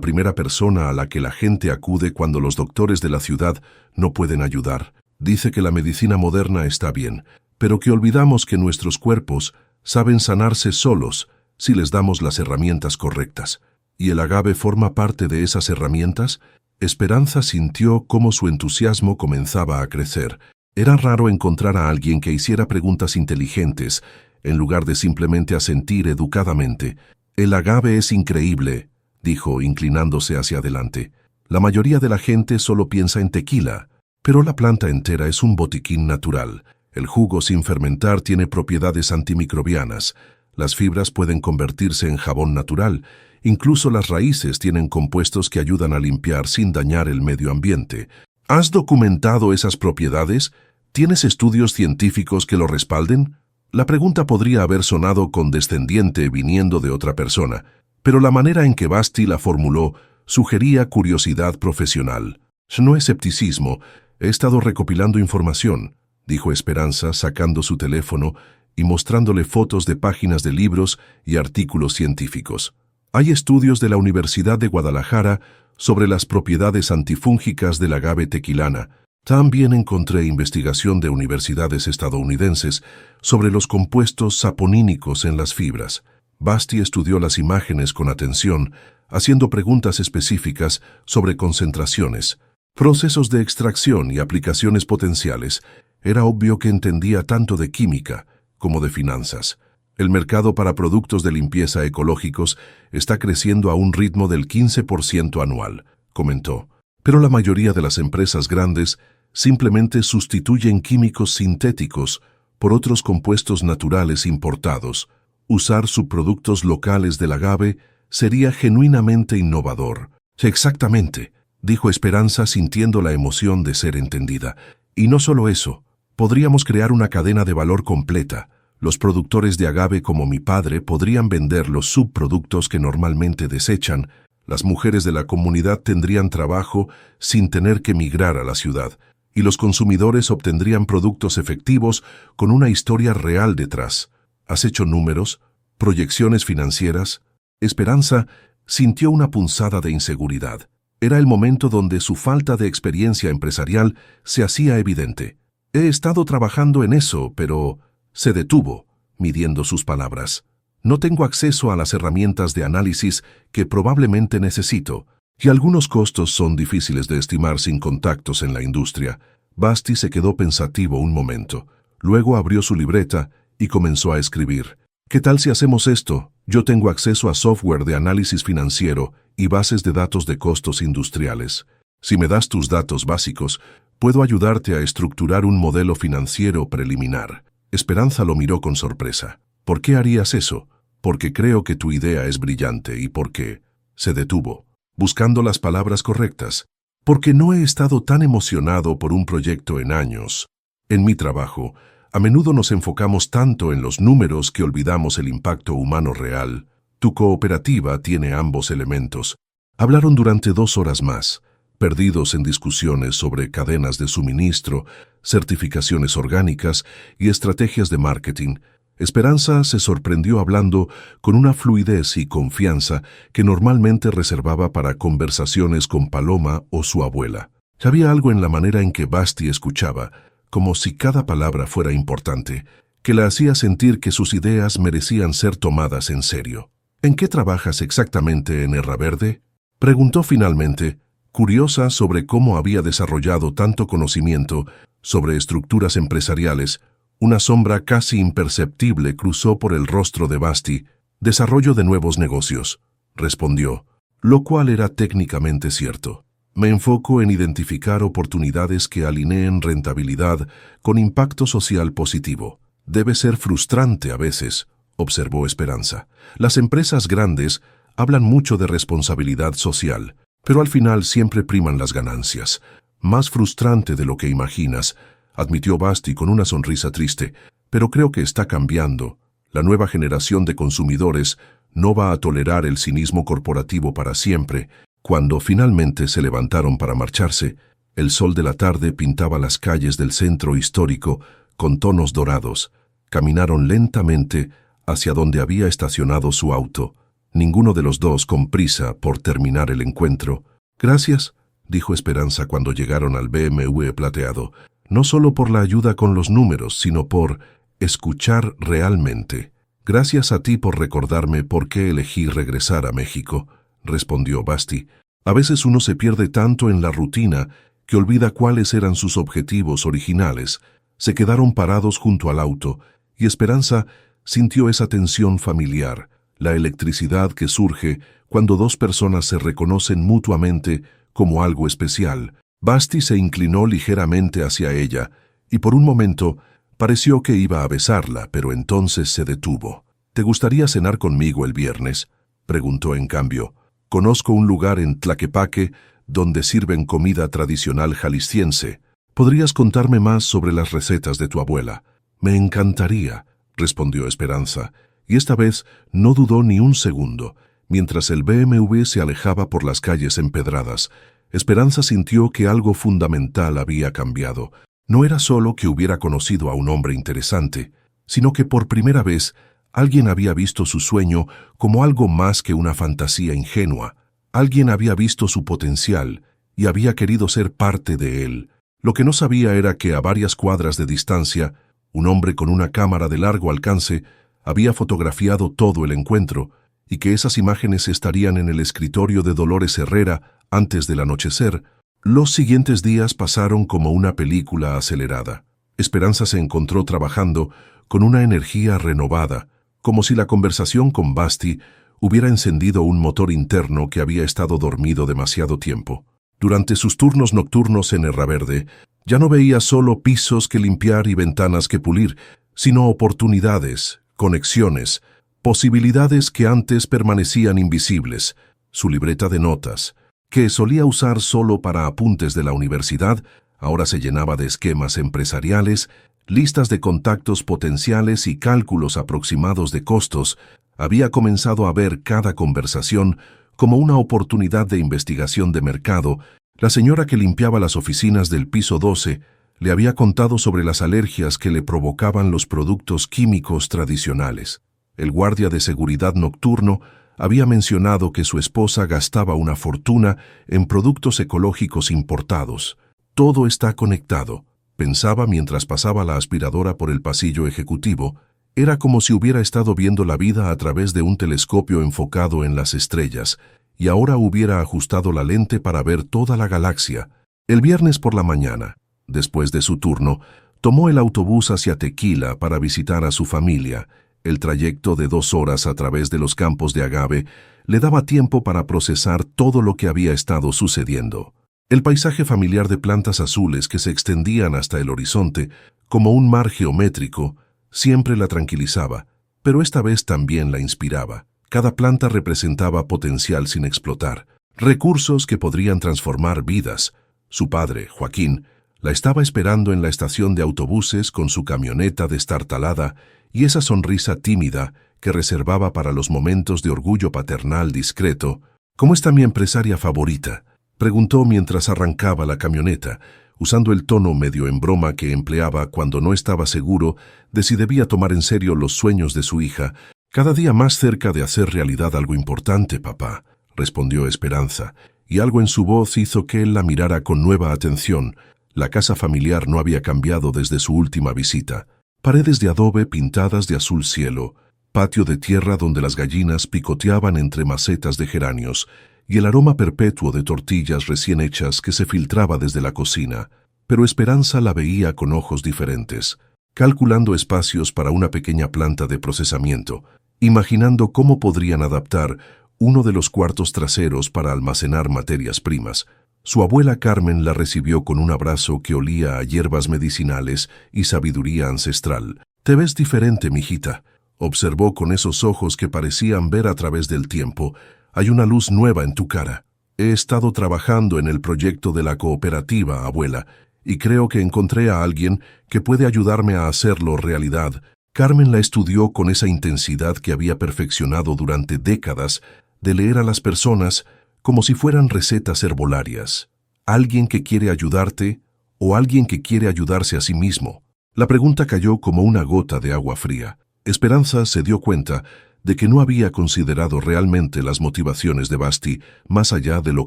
primera persona a la que la gente acude cuando los doctores de la ciudad no pueden ayudar. Dice que la medicina moderna está bien, pero que olvidamos que nuestros cuerpos saben sanarse solos si les damos las herramientas correctas. ¿Y el agave forma parte de esas herramientas?». Esperanza sintió cómo su entusiasmo comenzaba a crecer. Era raro encontrar a alguien que hiciera preguntas inteligentes, en lugar de simplemente asentir educadamente. «El agave es increíble», dijo, inclinándose hacia adelante. «La mayoría de la gente solo piensa en tequila, pero la planta entera es un botiquín natural. El jugo sin fermentar tiene propiedades antimicrobianas. Las fibras pueden convertirse en jabón natural. Incluso las raíces tienen compuestos que ayudan a limpiar sin dañar el medio ambiente. ¿Has documentado esas propiedades? ¿Tienes estudios científicos que lo respalden?». La pregunta podría haber sonado condescendiente viniendo de otra persona, pero la manera en que Basti la formuló sugería curiosidad profesional. «No escepticismo, he estado recopilando información», dijo Esperanza, sacando su teléfono y mostrándole fotos de páginas de libros y artículos científicos. «Hay estudios de la Universidad de Guadalajara sobre las propiedades antifúngicas del agave tequilana. También encontré investigación de universidades estadounidenses sobre los compuestos saponínicos en las fibras». Basti estudió las imágenes con atención, haciendo preguntas específicas sobre concentraciones, procesos de extracción y aplicaciones potenciales. Era obvio que entendía tanto de química como de finanzas. El mercado para productos de limpieza ecológicos está creciendo a un ritmo del 15% anual, comentó. Pero la mayoría de las empresas grandes simplemente sustituyen químicos sintéticos por otros compuestos naturales importados. Usar subproductos locales del agave sería genuinamente innovador. Exactamente, dijo Esperanza sintiendo la emoción de ser entendida. Y no solo eso, podríamos crear una cadena de valor completa. Los productores de agave como mi padre podrían vender los subproductos que normalmente desechan. Las mujeres de la comunidad tendrían trabajo sin tener que migrar a la ciudad. Y los consumidores obtendrían productos efectivos con una historia real detrás. ¿Has hecho números? ¿Proyecciones financieras? Esperanza sintió una punzada de inseguridad. Era el momento donde su falta de experiencia empresarial se hacía evidente. He estado trabajando en eso, pero se detuvo, midiendo sus palabras. No tengo acceso a las herramientas de análisis que probablemente necesito, y algunos costos son difíciles de estimar sin contactos en la industria. Basti se quedó pensativo un momento. Luego abrió su libreta y comenzó a escribir. ¿Qué tal si hacemos esto? Yo tengo acceso a software de análisis financiero y bases de datos de costos industriales. Si me das tus datos básicos, puedo ayudarte a estructurar un modelo financiero preliminar. Esperanza lo miró con sorpresa. ¿Por qué harías eso? Porque creo que tu idea es brillante y porque se detuvo, buscando las palabras correctas. Porque no he estado tan emocionado por un proyecto en años. En mi trabajo, a menudo nos enfocamos tanto en los números que olvidamos el impacto humano real. Tu cooperativa tiene ambos elementos. Hablaron durante 2 horas más, perdidos en discusiones sobre cadenas de suministro, certificaciones orgánicas y estrategias de marketing. Esperanza se sorprendió hablando con una fluidez y confianza que normalmente reservaba para conversaciones con Paloma o su abuela. Había algo en la manera en que Basti escuchaba, como si cada palabra fuera importante, que la hacía sentir que sus ideas merecían ser tomadas en serio. ¿En qué trabajas exactamente en Erra Verde?, preguntó finalmente, curiosa sobre cómo había desarrollado tanto conocimiento sobre estructuras empresariales. Una sombra casi imperceptible cruzó por el rostro de Basti. Desarrollo de nuevos negocios, respondió, lo cual era técnicamente cierto. Me enfoco en identificar oportunidades que alineen rentabilidad con impacto social positivo. Debe ser frustrante a veces, observó Esperanza. Las empresas grandes hablan mucho de responsabilidad social, pero al final siempre priman las ganancias. Más frustrante de lo que imaginas, admitió Basti con una sonrisa triste, pero creo que está cambiando. La nueva generación de consumidores no va a tolerar el cinismo corporativo para siempre. Cuando finalmente se levantaron para marcharse, el sol de la tarde pintaba las calles del centro histórico con tonos dorados. Caminaron lentamente hacia donde había estacionado su auto, ninguno de los dos con prisa por terminar el encuentro. Gracias, dijo Esperanza cuando llegaron al BMW plateado, no solo por la ayuda con los números, sino por escuchar realmente. Gracias a ti por recordarme por qué elegí regresar a México, respondió Basti. A veces uno se pierde tanto en la rutina que olvida cuáles eran sus objetivos originales. Se quedaron parados junto al auto y Esperanza sintió esa tensión familiar, la electricidad que surge cuando dos personas se reconocen mutuamente como algo especial. Basti se inclinó ligeramente hacia ella y por un momento pareció que iba a besarla, pero entonces se detuvo. ¿Te gustaría cenar conmigo el viernes?, preguntó en cambio. Conozco un lugar en Tlaquepaque donde sirven comida tradicional jalisciense. ¿Podrías contarme más sobre las recetas de tu abuela? Me encantaría, respondió Esperanza, y esta vez no dudó ni un segundo. Mientras el BMW se alejaba por las calles empedradas, Esperanza sintió que algo fundamental había cambiado. No era solo que hubiera conocido a un hombre interesante, sino que por primera vez alguien había visto su sueño como algo más que una fantasía ingenua. Alguien había visto su potencial y había querido ser parte de él. Lo que no sabía era que a varias cuadras de distancia, un hombre con una cámara de largo alcance había fotografiado todo el encuentro y que esas imágenes estarían en el escritorio de Dolores Herrera antes del anochecer, los siguientes días pasaron como una película acelerada. Esperanza se encontró trabajando con una energía renovada, como si la conversación con Basti hubiera encendido un motor interno que había estado dormido demasiado tiempo. Durante sus turnos nocturnos en Erraverde, ya no veía solo pisos que limpiar y ventanas que pulir, sino oportunidades, conexiones, posibilidades que antes permanecían invisibles. Su libreta de notas, que solía usar solo para apuntes de la universidad, ahora se llenaba de esquemas empresariales, listas de contactos potenciales y cálculos aproximados de costos. Había comenzado a ver cada conversación como una oportunidad de investigación de mercado. La señora que limpiaba las oficinas del piso 12 le había contado sobre las alergias que le provocaban los productos químicos tradicionales. El guardia de seguridad nocturno había mencionado que su esposa gastaba una fortuna en productos ecológicos importados. Todo está conectado, pensaba mientras pasaba la aspiradora por el pasillo ejecutivo. Era como si hubiera estado viendo la vida a través de un telescopio enfocado en las estrellas, y ahora hubiera ajustado la lente para ver toda la galaxia. El viernes por la mañana, después de su turno, tomó el autobús hacia Tequila para visitar a su familia. El trayecto de 2 horas a través de los campos de agave le daba tiempo para procesar todo lo que había estado sucediendo. El paisaje familiar de plantas azules que se extendían hasta el horizonte, como un mar geométrico, siempre la tranquilizaba, pero esta vez también la inspiraba. Cada planta representaba potencial sin explotar, recursos que podrían transformar vidas. Su padre, Joaquín, la estaba esperando en la estación de autobuses con su camioneta destartalada y esa sonrisa tímida que reservaba para los momentos de orgullo paternal discreto. «¿Cómo está mi empresaria favorita?», preguntó mientras arrancaba la camioneta, usando el tono medio en broma que empleaba cuando no estaba seguro de si debía tomar en serio los sueños de su hija. «Cada día más cerca de hacer realidad algo importante, papá», respondió Esperanza, y algo en su voz hizo que él la mirara con nueva atención. La casa familiar no había cambiado desde su última visita. Paredes de adobe pintadas de azul cielo, patio de tierra donde las gallinas picoteaban entre macetas de geranios, y el aroma perpetuo de tortillas recién hechas que se filtraba desde la cocina. Pero Esperanza la veía con ojos diferentes, calculando espacios para una pequeña planta de procesamiento, imaginando cómo podrían adaptar uno de los cuartos traseros para almacenar materias primas. Su abuela Carmen la recibió con un abrazo que olía a hierbas medicinales y sabiduría ancestral. «Te ves diferente, mijita», observó con esos ojos que parecían ver a través del tiempo. «Hay una luz nueva en tu cara. He estado trabajando en el proyecto de la cooperativa, abuela, y creo que encontré a alguien que puede ayudarme a hacerlo realidad». Carmen la estudió con esa intensidad que había perfeccionado durante décadas de leer a las personas como si fueran recetas herbolarias. ¿Alguien que quiere ayudarte o alguien que quiere ayudarse a sí mismo? La pregunta cayó como una gota de agua fría. Esperanza se dio cuenta de que no había considerado realmente las motivaciones de Basti más allá de lo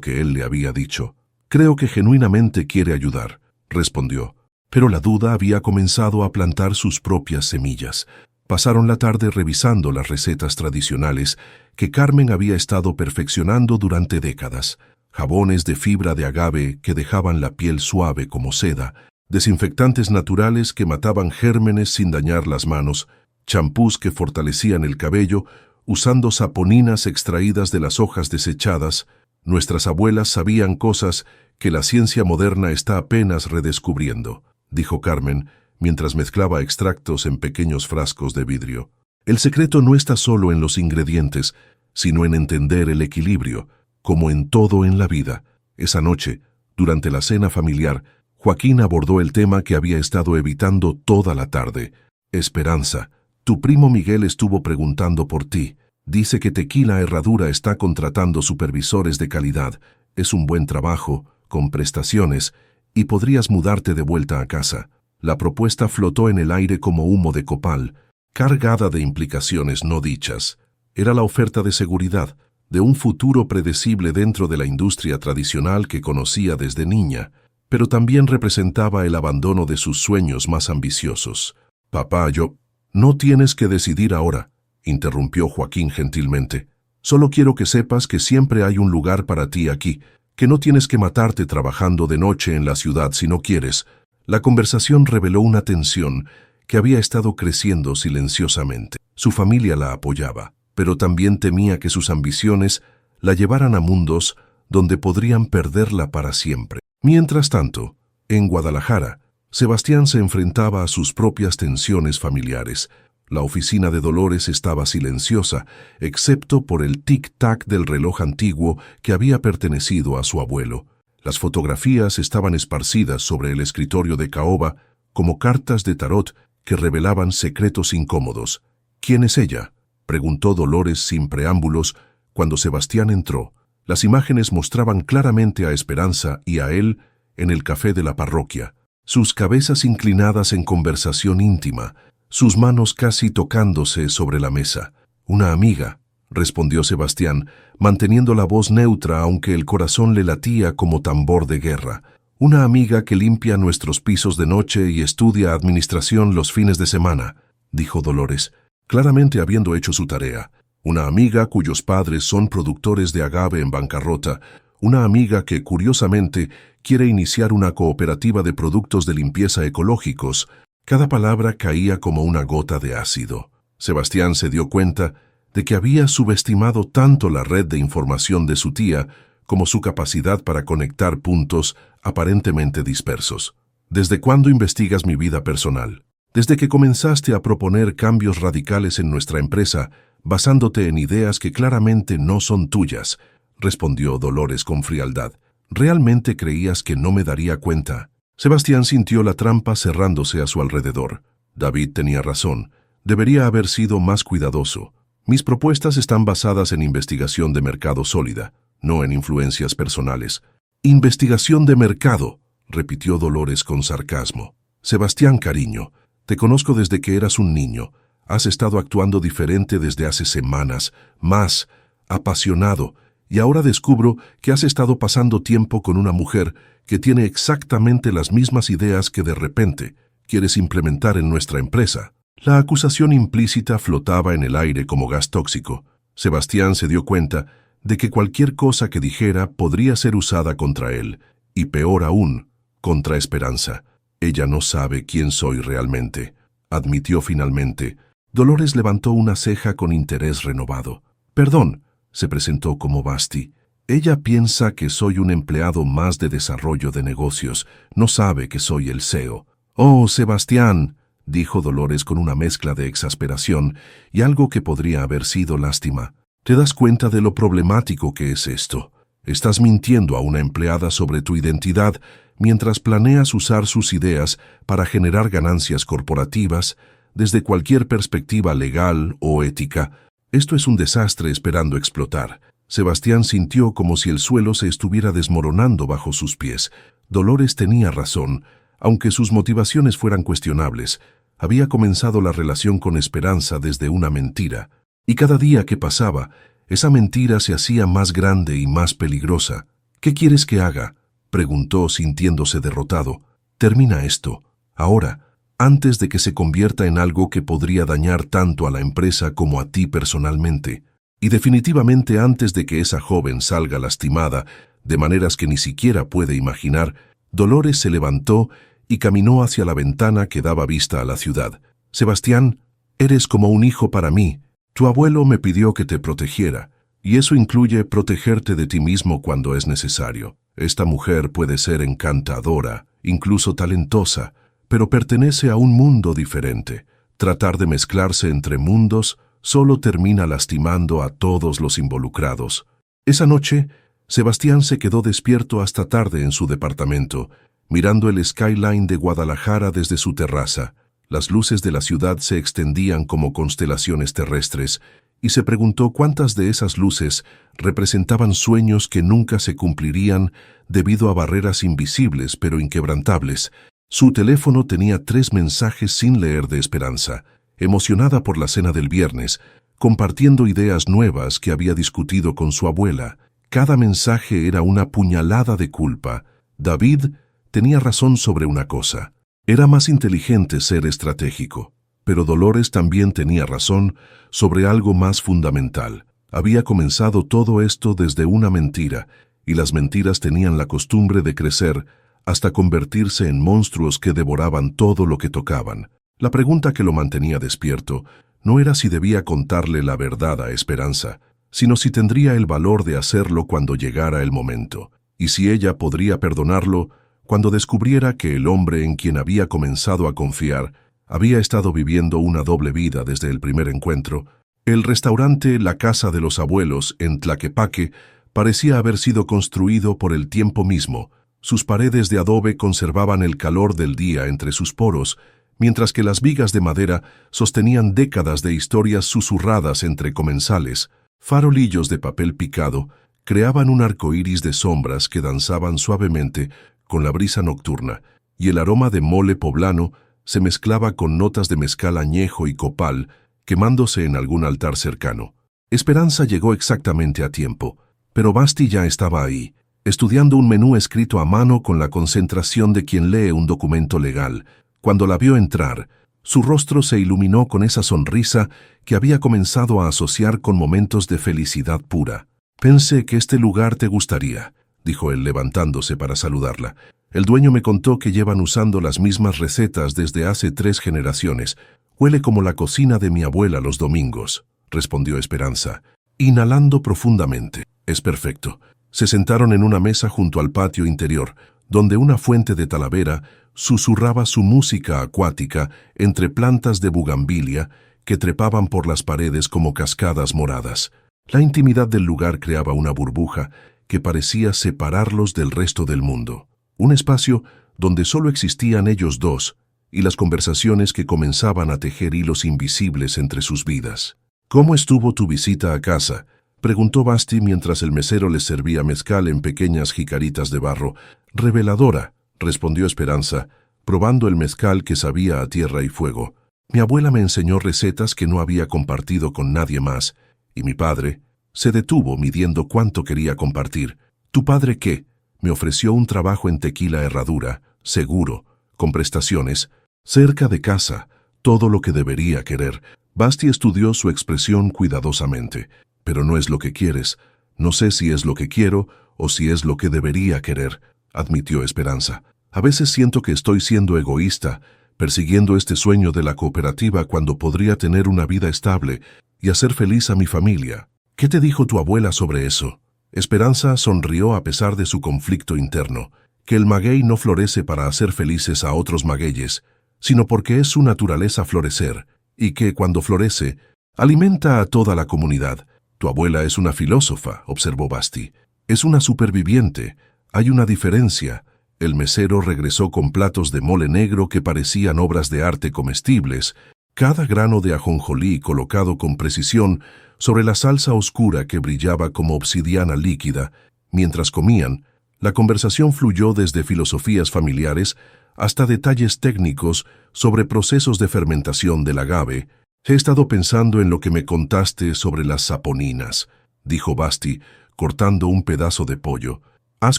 que él le había dicho. «Creo que genuinamente quiere ayudar», respondió. Pero la duda había comenzado a plantar sus propias semillas. Pasaron la tarde revisando las recetas tradicionales que Carmen había estado perfeccionando durante décadas. Jabones de fibra de agave que dejaban la piel suave como seda, desinfectantes naturales que mataban gérmenes sin dañar las manos, champús que fortalecían el cabello, usando saponinas extraídas de las hojas desechadas. Nuestras abuelas sabían cosas que la ciencia moderna está apenas redescubriendo, dijo Carmen, mientras mezclaba extractos en pequeños frascos de vidrio. El secreto no está solo en los ingredientes, sino en entender el equilibrio, como en todo en la vida. Esa noche, durante la cena familiar, Joaquín abordó el tema que había estado evitando toda la tarde. «Esperanza, tu primo Miguel estuvo preguntando por ti. Dice que Tequila Herradura está contratando supervisores de calidad. Es un buen trabajo, con prestaciones, y podrías mudarte de vuelta a casa». La propuesta flotó en el aire como humo de copal, cargada de implicaciones no dichas. Era la oferta de seguridad, de un futuro predecible dentro de la industria tradicional que conocía desde niña, pero también representaba el abandono de sus sueños más ambiciosos. «Papá, yo...» «No tienes que decidir ahora», interrumpió Joaquín gentilmente. Solo quiero que sepas que siempre hay un lugar para ti aquí, que no tienes que matarte trabajando de noche en la ciudad si no quieres. La conversación reveló una tensión que había estado creciendo silenciosamente. Su familia la apoyaba, pero también temía que sus ambiciones la llevaran a mundos donde podrían perderla para siempre. Mientras tanto, en Guadalajara, Sebastián se enfrentaba a sus propias tensiones familiares. La oficina de Dolores estaba silenciosa, excepto por el tic-tac del reloj antiguo que había pertenecido a su abuelo. Las fotografías estaban esparcidas sobre el escritorio de caoba como cartas de tarot que revelaban secretos incómodos. ¿Quién es ella?, preguntó Dolores sin preámbulos cuando Sebastián entró. Las imágenes mostraban claramente a Esperanza y a él en el café de la parroquia, sus cabezas inclinadas en conversación íntima, sus manos casi tocándose sobre la mesa. «Una amiga», respondió Sebastián, manteniendo la voz neutra aunque el corazón le latía como tambor de guerra. «Una amiga que limpia nuestros pisos de noche y estudia administración los fines de semana», dijo Dolores, claramente habiendo hecho su tarea. «Una amiga cuyos padres son productores de agave en bancarrota. Una amiga que, curiosamente, quiere iniciar una cooperativa de productos de limpieza ecológicos». Cada palabra caía como una gota de ácido. Sebastián se dio cuenta de que había subestimado tanto la red de información de su tía como su capacidad para conectar puntos aparentemente dispersos. «¿Desde cuándo investigas mi vida personal?» «Desde que comenzaste a proponer cambios radicales en nuestra empresa, basándote en ideas que claramente no son tuyas», respondió Dolores con frialdad. «¿Realmente creías que no me daría cuenta?» Sebastián sintió la trampa cerrándose a su alrededor. David tenía razón. Debería haber sido más cuidadoso. Mis propuestas están basadas en investigación de mercado sólida, no en influencias personales. «Investigación de mercado», repitió Dolores con sarcasmo. «Sebastián, cariño, te conozco desde que eras un niño. Has estado actuando diferente desde hace semanas, más apasionado, y ahora descubro que has estado pasando tiempo con una mujer que tiene exactamente las mismas ideas que de repente quieres implementar en nuestra empresa». La acusación implícita flotaba en el aire como gas tóxico. Sebastián se dio cuenta de que cualquier cosa que dijera podría ser usada contra él, y peor aún, contra Esperanza. «Ella no sabe quién soy realmente», admitió finalmente. Dolores levantó una ceja con interés renovado. «Perdón», se presentó como Basti. «Ella piensa que soy un empleado más de desarrollo de negocios. No sabe que soy el CEO». «Oh, Sebastián», dijo Dolores con una mezcla de exasperación y algo que podría haber sido lástima. «¿Te das cuenta de lo problemático que es esto? Estás mintiendo a una empleada sobre tu identidad mientras planeas usar sus ideas para generar ganancias corporativas desde cualquier perspectiva legal o ética. Esto es un desastre esperando explotar». Sebastián sintió como si el suelo se estuviera desmoronando bajo sus pies. Dolores tenía razón, aunque sus motivaciones fueran cuestionables. Había comenzado la relación con Esperanza desde una mentira, y cada día que pasaba, esa mentira se hacía más grande y más peligrosa. «¿Qué quieres que haga?», preguntó sintiéndose derrotado. «Termina esto, ahora, antes de que se convierta en algo que podría dañar tanto a la empresa como a ti personalmente. Y definitivamente antes de que esa joven salga lastimada, de maneras que ni siquiera puede imaginar». Dolores se levantó y caminó hacia la ventana que daba vista a la ciudad. «Sebastián, eres como un hijo para mí. Tu abuelo me pidió que te protegiera, y eso incluye protegerte de ti mismo cuando es necesario. Esta mujer puede ser encantadora, incluso talentosa, pero pertenece a un mundo diferente. Tratar de mezclarse entre mundos solo termina lastimando a todos los involucrados». Esa noche, Sebastián se quedó despierto hasta tarde en su departamento, mirando el skyline de Guadalajara desde su terraza. Las luces de la ciudad se extendían como constelaciones terrestres, y se preguntó cuántas de esas luces representaban sueños que nunca se cumplirían debido a barreras invisibles pero inquebrantables. Su teléfono tenía 3 mensajes sin leer de Esperanza, emocionada por la cena del viernes, compartiendo ideas nuevas que había discutido con su abuela. Cada mensaje era una puñalada de culpa. David tenía razón sobre una cosa. Era más inteligente ser estratégico. Pero Dolores también tenía razón sobre algo más fundamental. Había comenzado todo esto desde una mentira, y las mentiras tenían la costumbre de crecer hasta convertirse en monstruos que devoraban todo lo que tocaban. La pregunta que lo mantenía despierto no era si debía contarle la verdad a Esperanza, sino si tendría el valor de hacerlo cuando llegara el momento, y si ella podría perdonarlo cuando descubriera que el hombre en quien había comenzado a confiar había estado viviendo una doble vida desde el primer encuentro. El restaurante La Casa de los Abuelos en Tlaquepaque parecía haber sido construido por el tiempo mismo. Sus paredes de adobe conservaban el calor del día entre sus poros, mientras que las vigas de madera sostenían décadas de historias susurradas entre comensales. Farolillos de papel picado creaban un arco iris de sombras que danzaban suavemente con la brisa nocturna, y el aroma de mole poblano se mezclaba con notas de mezcal añejo y copal, quemándose en algún altar cercano. Esperanza llegó exactamente a tiempo, pero Basti ya estaba ahí, estudiando un menú escrito a mano con la concentración de quien lee un documento legal. Cuando la vio entrar, su rostro se iluminó con esa sonrisa que había comenzado a asociar con momentos de felicidad pura. «Pensé que este lugar te gustaría», dijo él levantándose para saludarla. «El dueño me contó que llevan usando las mismas recetas desde hace 3 generaciones. Huele como la cocina de mi abuela los domingos», respondió Esperanza, inhalando profundamente. «Es perfecto». Se sentaron en una mesa junto al patio interior, donde una fuente de talavera susurraba su música acuática entre plantas de bugambilia que trepaban por las paredes como cascadas moradas. La intimidad del lugar creaba una burbuja que parecía separarlos del resto del mundo. Un espacio donde solo existían ellos dos y las conversaciones que comenzaban a tejer hilos invisibles entre sus vidas. «¿Cómo estuvo tu visita a casa?», preguntó Basti mientras el mesero les servía mezcal en pequeñas jicaritas de barro. «Reveladora», respondió Esperanza, probando el mezcal que sabía a tierra y fuego. «Mi abuela me enseñó recetas que no había compartido con nadie más, y mi padre se detuvo midiendo cuánto quería compartir». «¿Tu padre qué?». «Me ofreció un trabajo en Tequila Herradura, seguro, con prestaciones, cerca de casa, todo lo que debería querer». Basti estudió su expresión cuidadosamente. «Pero no es lo que quieres. No sé si es lo que quiero o si es lo que debería querer», admitió Esperanza. «A veces siento que estoy siendo egoísta, persiguiendo este sueño de la cooperativa cuando podría tener una vida estable y hacer feliz a mi familia». «¿Qué te dijo tu abuela sobre eso?». Esperanza sonrió a pesar de su conflicto interno, que el maguey no florece para hacer felices a otros magueyes, sino porque es su naturaleza florecer, y que, cuando florece, alimenta a toda la comunidad. «Tu abuela es una filósofa», observó Basti. «Es una superviviente. Hay una diferencia». El mesero regresó con platos de mole negro que parecían obras de arte comestibles, cada grano de ajonjolí colocado con precisión sobre la salsa oscura que brillaba como obsidiana líquida. Mientras comían, la conversación fluyó desde filosofías familiares hasta detalles técnicos sobre procesos de fermentación del agave. «He estado pensando en lo que me contaste sobre las saponinas», dijo Basti, cortando un pedazo de pollo. «¿Has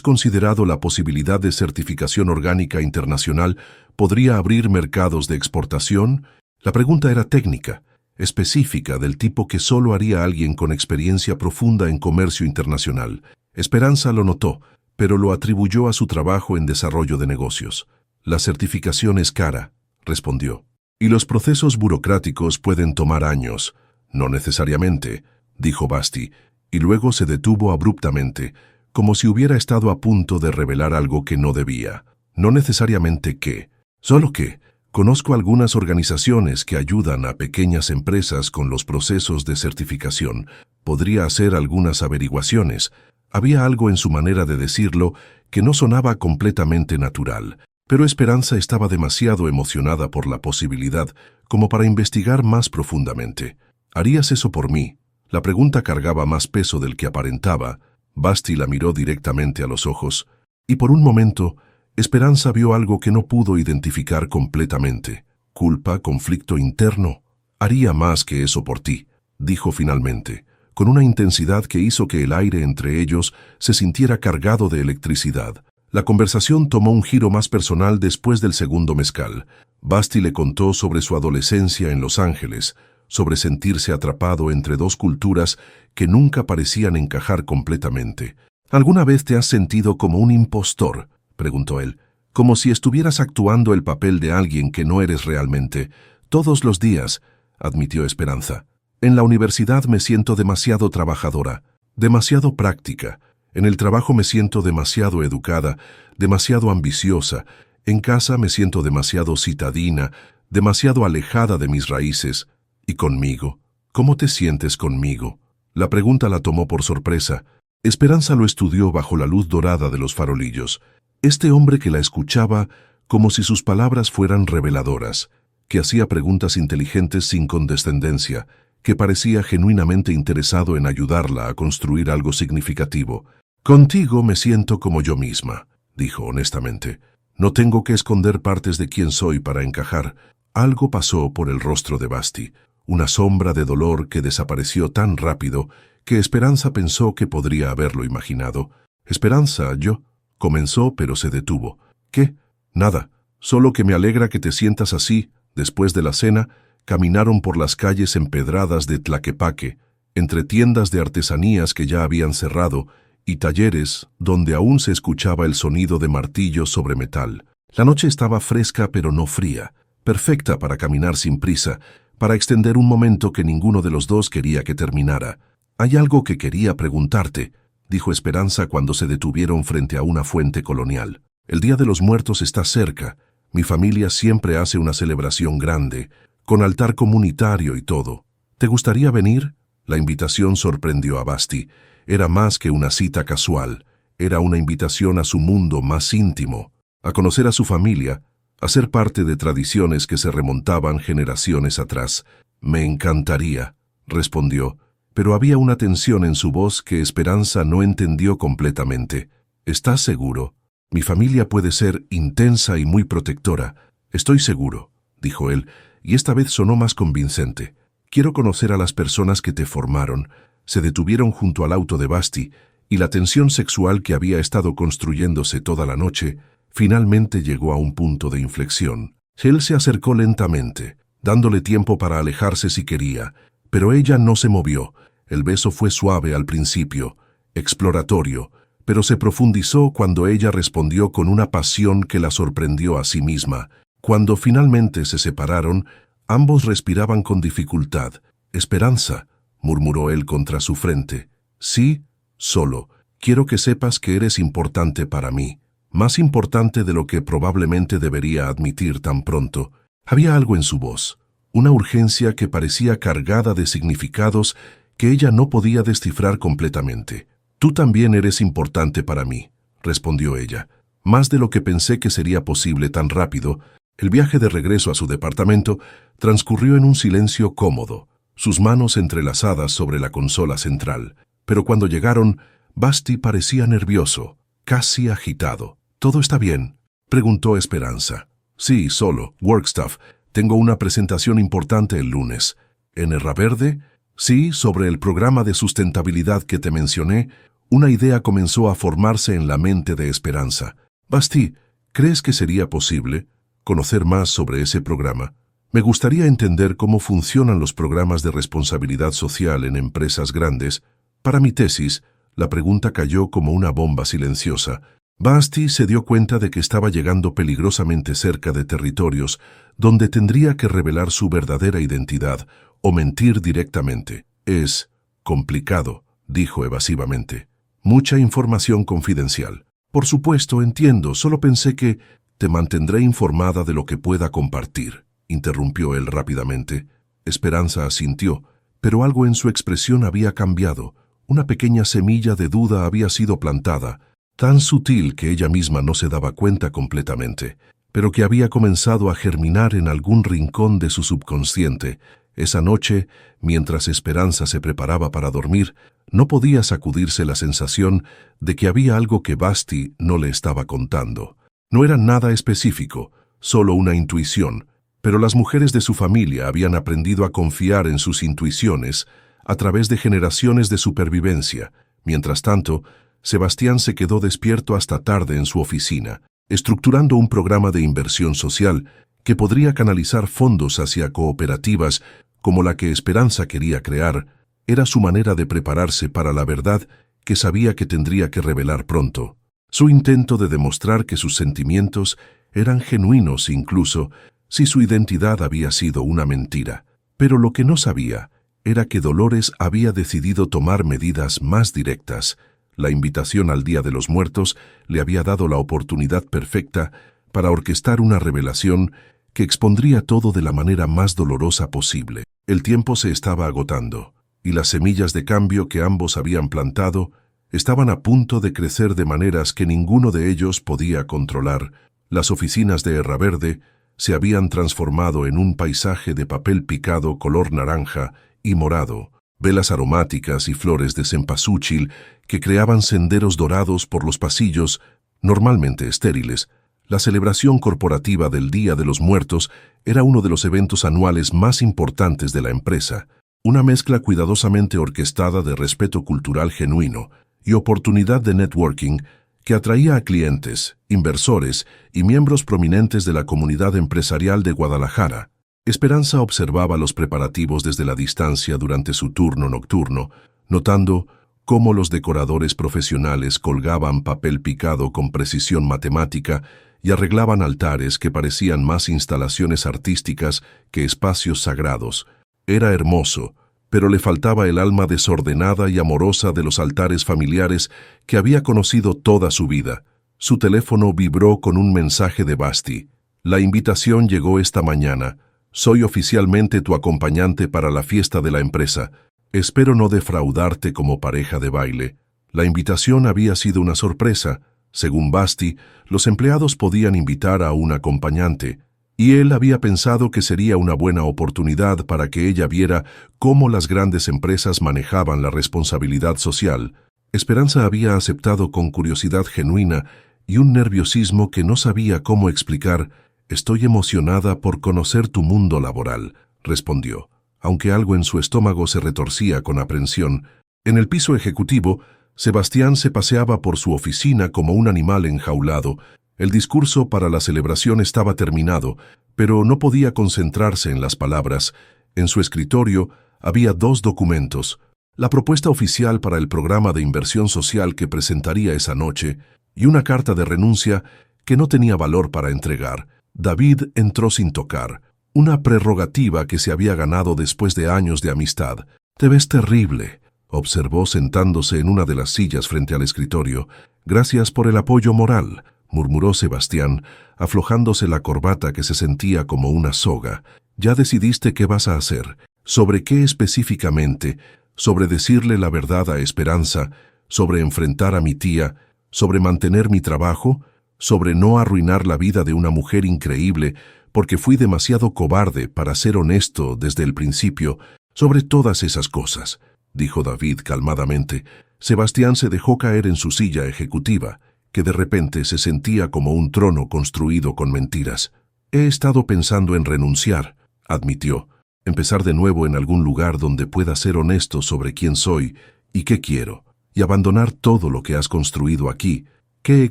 considerado la posibilidad de certificación orgánica internacional podría abrir mercados de exportación?» La pregunta era técnica, específica, del tipo que solo haría alguien con experiencia profunda en comercio internacional. Esperanza lo notó, pero lo atribuyó a su trabajo en desarrollo de negocios. «La certificación es cara», respondió. «Y los procesos burocráticos pueden tomar años». «No necesariamente», dijo Basti, y luego se detuvo abruptamente, como si hubiera estado a punto de revelar algo que no debía. «No necesariamente qué». «Solo que conozco algunas organizaciones que ayudan a pequeñas empresas con los procesos de certificación. Podría hacer algunas averiguaciones». Había algo en su manera de decirlo que no sonaba completamente natural, pero Esperanza estaba demasiado emocionada por la posibilidad como para investigar más profundamente. «¿Harías eso por mí?». La pregunta cargaba más peso del que aparentaba. Basti la miró directamente a los ojos, y por un momento Esperanza vio algo que no pudo identificar completamente. «¿Culpa, conflicto interno?». «Haría más que eso por ti», dijo finalmente, con una intensidad que hizo que el aire entre ellos se sintiera cargado de electricidad. La conversación tomó un giro más personal después del segundo mezcal. Basti le contó sobre su adolescencia en Los Ángeles, sobre sentirse atrapado entre dos culturas que nunca parecían encajar completamente. ¿Alguna vez te has sentido como un impostor?, preguntó él. Como si estuvieras actuando el papel de alguien que no eres realmente. Todos los días, admitió Esperanza. En la universidad me siento demasiado trabajadora, demasiado práctica. En el trabajo me siento demasiado educada, demasiado ambiciosa. En casa me siento demasiado citadina, demasiado alejada de mis raíces. ¿Y conmigo? ¿Cómo te sientes conmigo? La pregunta la tomó por sorpresa. Esperanza lo estudió bajo la luz dorada de los farolillos. Este hombre que la escuchaba como si sus palabras fueran reveladoras, que hacía preguntas inteligentes sin condescendencia, que parecía genuinamente interesado en ayudarla a construir algo significativo. «Contigo me siento como yo misma», dijo honestamente. «No tengo que esconder partes de quién soy para encajar». Algo pasó por el rostro de Basti, una sombra de dolor que desapareció tan rápido que Esperanza pensó que podría haberlo imaginado. «Esperanza, yo», comenzó, pero se detuvo. «¿Qué? Nada, solo que me alegra que te sientas así». Después de la cena, caminaron por las calles empedradas de Tlaquepaque, entre tiendas de artesanías que ya habían cerrado y talleres donde aún se escuchaba el sonido de martillos sobre metal. La noche estaba fresca pero no fría, perfecta para caminar sin prisa, para extender un momento que ninguno de los dos quería que terminara. «Hay algo que quería preguntarte», dijo Esperanza cuando se detuvieron frente a una fuente colonial. «El Día de los Muertos está cerca. Mi familia siempre hace una celebración grande, con altar comunitario y todo. ¿Te gustaría venir?» La invitación sorprendió a Basti. Era más que una cita casual. Era una invitación a su mundo más íntimo, a conocer a su familia, a ser parte de tradiciones que se remontaban generaciones atrás. «Me encantaría», respondió, pero había una tensión en su voz que Esperanza no entendió completamente. «¿Estás seguro? Mi familia puede ser intensa y muy protectora. Estoy seguro», dijo él, y esta vez sonó más convincente. «Quiero conocer a las personas que te formaron». Se detuvieron junto al auto de Basti, y la tensión sexual que había estado construyéndose toda la noche finalmente llegó a un punto de inflexión. Él se acercó lentamente, dándole tiempo para alejarse si quería, pero ella no se movió. El beso fue suave al principio, exploratorio, pero se profundizó cuando ella respondió con una pasión que la sorprendió a sí misma. Cuando finalmente se separaron, ambos respiraban con dificultad. «Esperanza», murmuró él contra su frente. «Sí, solo. Quiero que sepas que eres importante para mí. Más importante de lo que probablemente debería admitir tan pronto». Había algo en su voz, una urgencia que parecía cargada de significados que ella no podía descifrar completamente. «Tú también eres importante para mí», respondió ella. Más de lo que pensé que sería posible tan rápido, el viaje de regreso a su departamento transcurrió en un silencio cómodo, sus manos entrelazadas sobre la consola central. Pero cuando llegaron, Basti parecía nervioso, casi agitado. «¿Todo está bien?», preguntó Esperanza. «Sí, solo. Work stuff. Tengo una presentación importante el lunes». «¿En Erra Verde?» «Sí, sobre el programa de sustentabilidad que te mencioné». Una idea comenzó a formarse en la mente de Esperanza. «Basti, ¿crees que sería posible conocer más sobre ese programa? Me gustaría entender cómo funcionan los programas de responsabilidad social en empresas grandes. Para mi tesis», la pregunta cayó como una bomba silenciosa. Basti se dio cuenta de que estaba llegando peligrosamente cerca de territorios donde tendría que revelar su verdadera identidad o mentir directamente. «Es complicado», dijo evasivamente. «Mucha información confidencial». «Por supuesto, entiendo, solo pensé que te mantendré informada de lo que pueda compartir», interrumpió él rápidamente. Esperanza asintió, pero algo en su expresión había cambiado. Una pequeña semilla de duda había sido plantada, tan sutil que ella misma no se daba cuenta completamente, pero que había comenzado a germinar en algún rincón de su subconsciente. Esa noche, mientras Esperanza se preparaba para dormir, no podía sacudirse la sensación de que había algo que Basti no le estaba contando. No era nada específico, solo una intuición, pero las mujeres de su familia habían aprendido a confiar en sus intuiciones a través de generaciones de supervivencia. Mientras tanto, Sebastián se quedó despierto hasta tarde en su oficina, estructurando un programa de inversión social que podría canalizar fondos hacia cooperativas como la que Esperanza quería crear, era su manera de prepararse para la verdad que sabía que tendría que revelar pronto. Su intento de demostrar que sus sentimientos eran genuinos incluso si su identidad había sido una mentira. Pero lo que no sabía era que Dolores había decidido tomar medidas más directas. La invitación al Día de los Muertos le había dado la oportunidad perfecta para orquestar una revelación que expondría todo de la manera más dolorosa posible. El tiempo se estaba agotando, y las semillas de cambio que ambos habían plantado estaban a punto de crecer de maneras que ninguno de ellos podía controlar. Las oficinas de Erra Verde se habían transformado en un paisaje de papel picado color naranja y morado, velas aromáticas y flores de cempasúchil que creaban senderos dorados por los pasillos, normalmente estériles. La celebración corporativa del Día de los Muertos era uno de los eventos anuales más importantes de la empresa, una mezcla cuidadosamente orquestada de respeto cultural genuino y oportunidad de networking que atraía a clientes, inversores y miembros prominentes de la comunidad empresarial de Guadalajara. Esperanza observaba los preparativos desde la distancia durante su turno nocturno, notando cómo los decoradores profesionales colgaban papel picado con precisión matemática y arreglaban altares que parecían más instalaciones artísticas que espacios sagrados. Era hermoso, pero le faltaba el alma desordenada y amorosa de los altares familiares que había conocido toda su vida. Su teléfono vibró con un mensaje de Basti. La invitación llegó esta mañana. Soy oficialmente tu acompañante para la fiesta de la empresa. Espero no defraudarte como pareja de baile. La invitación había sido una sorpresa. Según Basti, los empleados podían invitar a un acompañante, y él había pensado que sería una buena oportunidad para que ella viera cómo las grandes empresas manejaban la responsabilidad social. Esperanza había aceptado con curiosidad genuina y un nerviosismo que no sabía cómo explicar. «Estoy emocionada por conocer tu mundo laboral», respondió, aunque algo en su estómago se retorcía con aprensión. En el piso ejecutivo, Sebastián se paseaba por su oficina como un animal enjaulado. El discurso para la celebración estaba terminado, pero no podía concentrarse en las palabras. En su escritorio había 2 documentos: la propuesta oficial para el programa de inversión social que presentaría esa noche y una carta de renuncia que no tenía valor para entregar. David entró sin tocar, una prerrogativa que se había ganado después de años de amistad. «Te ves terrible», observó sentándose en una de las sillas frente al escritorio. «Gracias por el apoyo moral», murmuró Sebastián, aflojándose la corbata que se sentía como una soga. «¿Ya decidiste qué vas a hacer? ¿Sobre qué específicamente? ¿Sobre decirle la verdad a Esperanza? ¿Sobre enfrentar a mi tía? ¿Sobre mantener mi trabajo? ¿Sobre no arruinar la vida de una mujer increíble porque fui demasiado cobarde para ser honesto desde el principio? Sobre todas esas cosas», dijo David calmadamente. Sebastián se dejó caer en su silla ejecutiva, que de repente se sentía como un trono construido con mentiras. «He estado pensando en renunciar», admitió. «Empezar de nuevo en algún lugar donde pueda ser honesto sobre quién soy y qué quiero, y abandonar todo lo que has construido aquí». «¿Qué he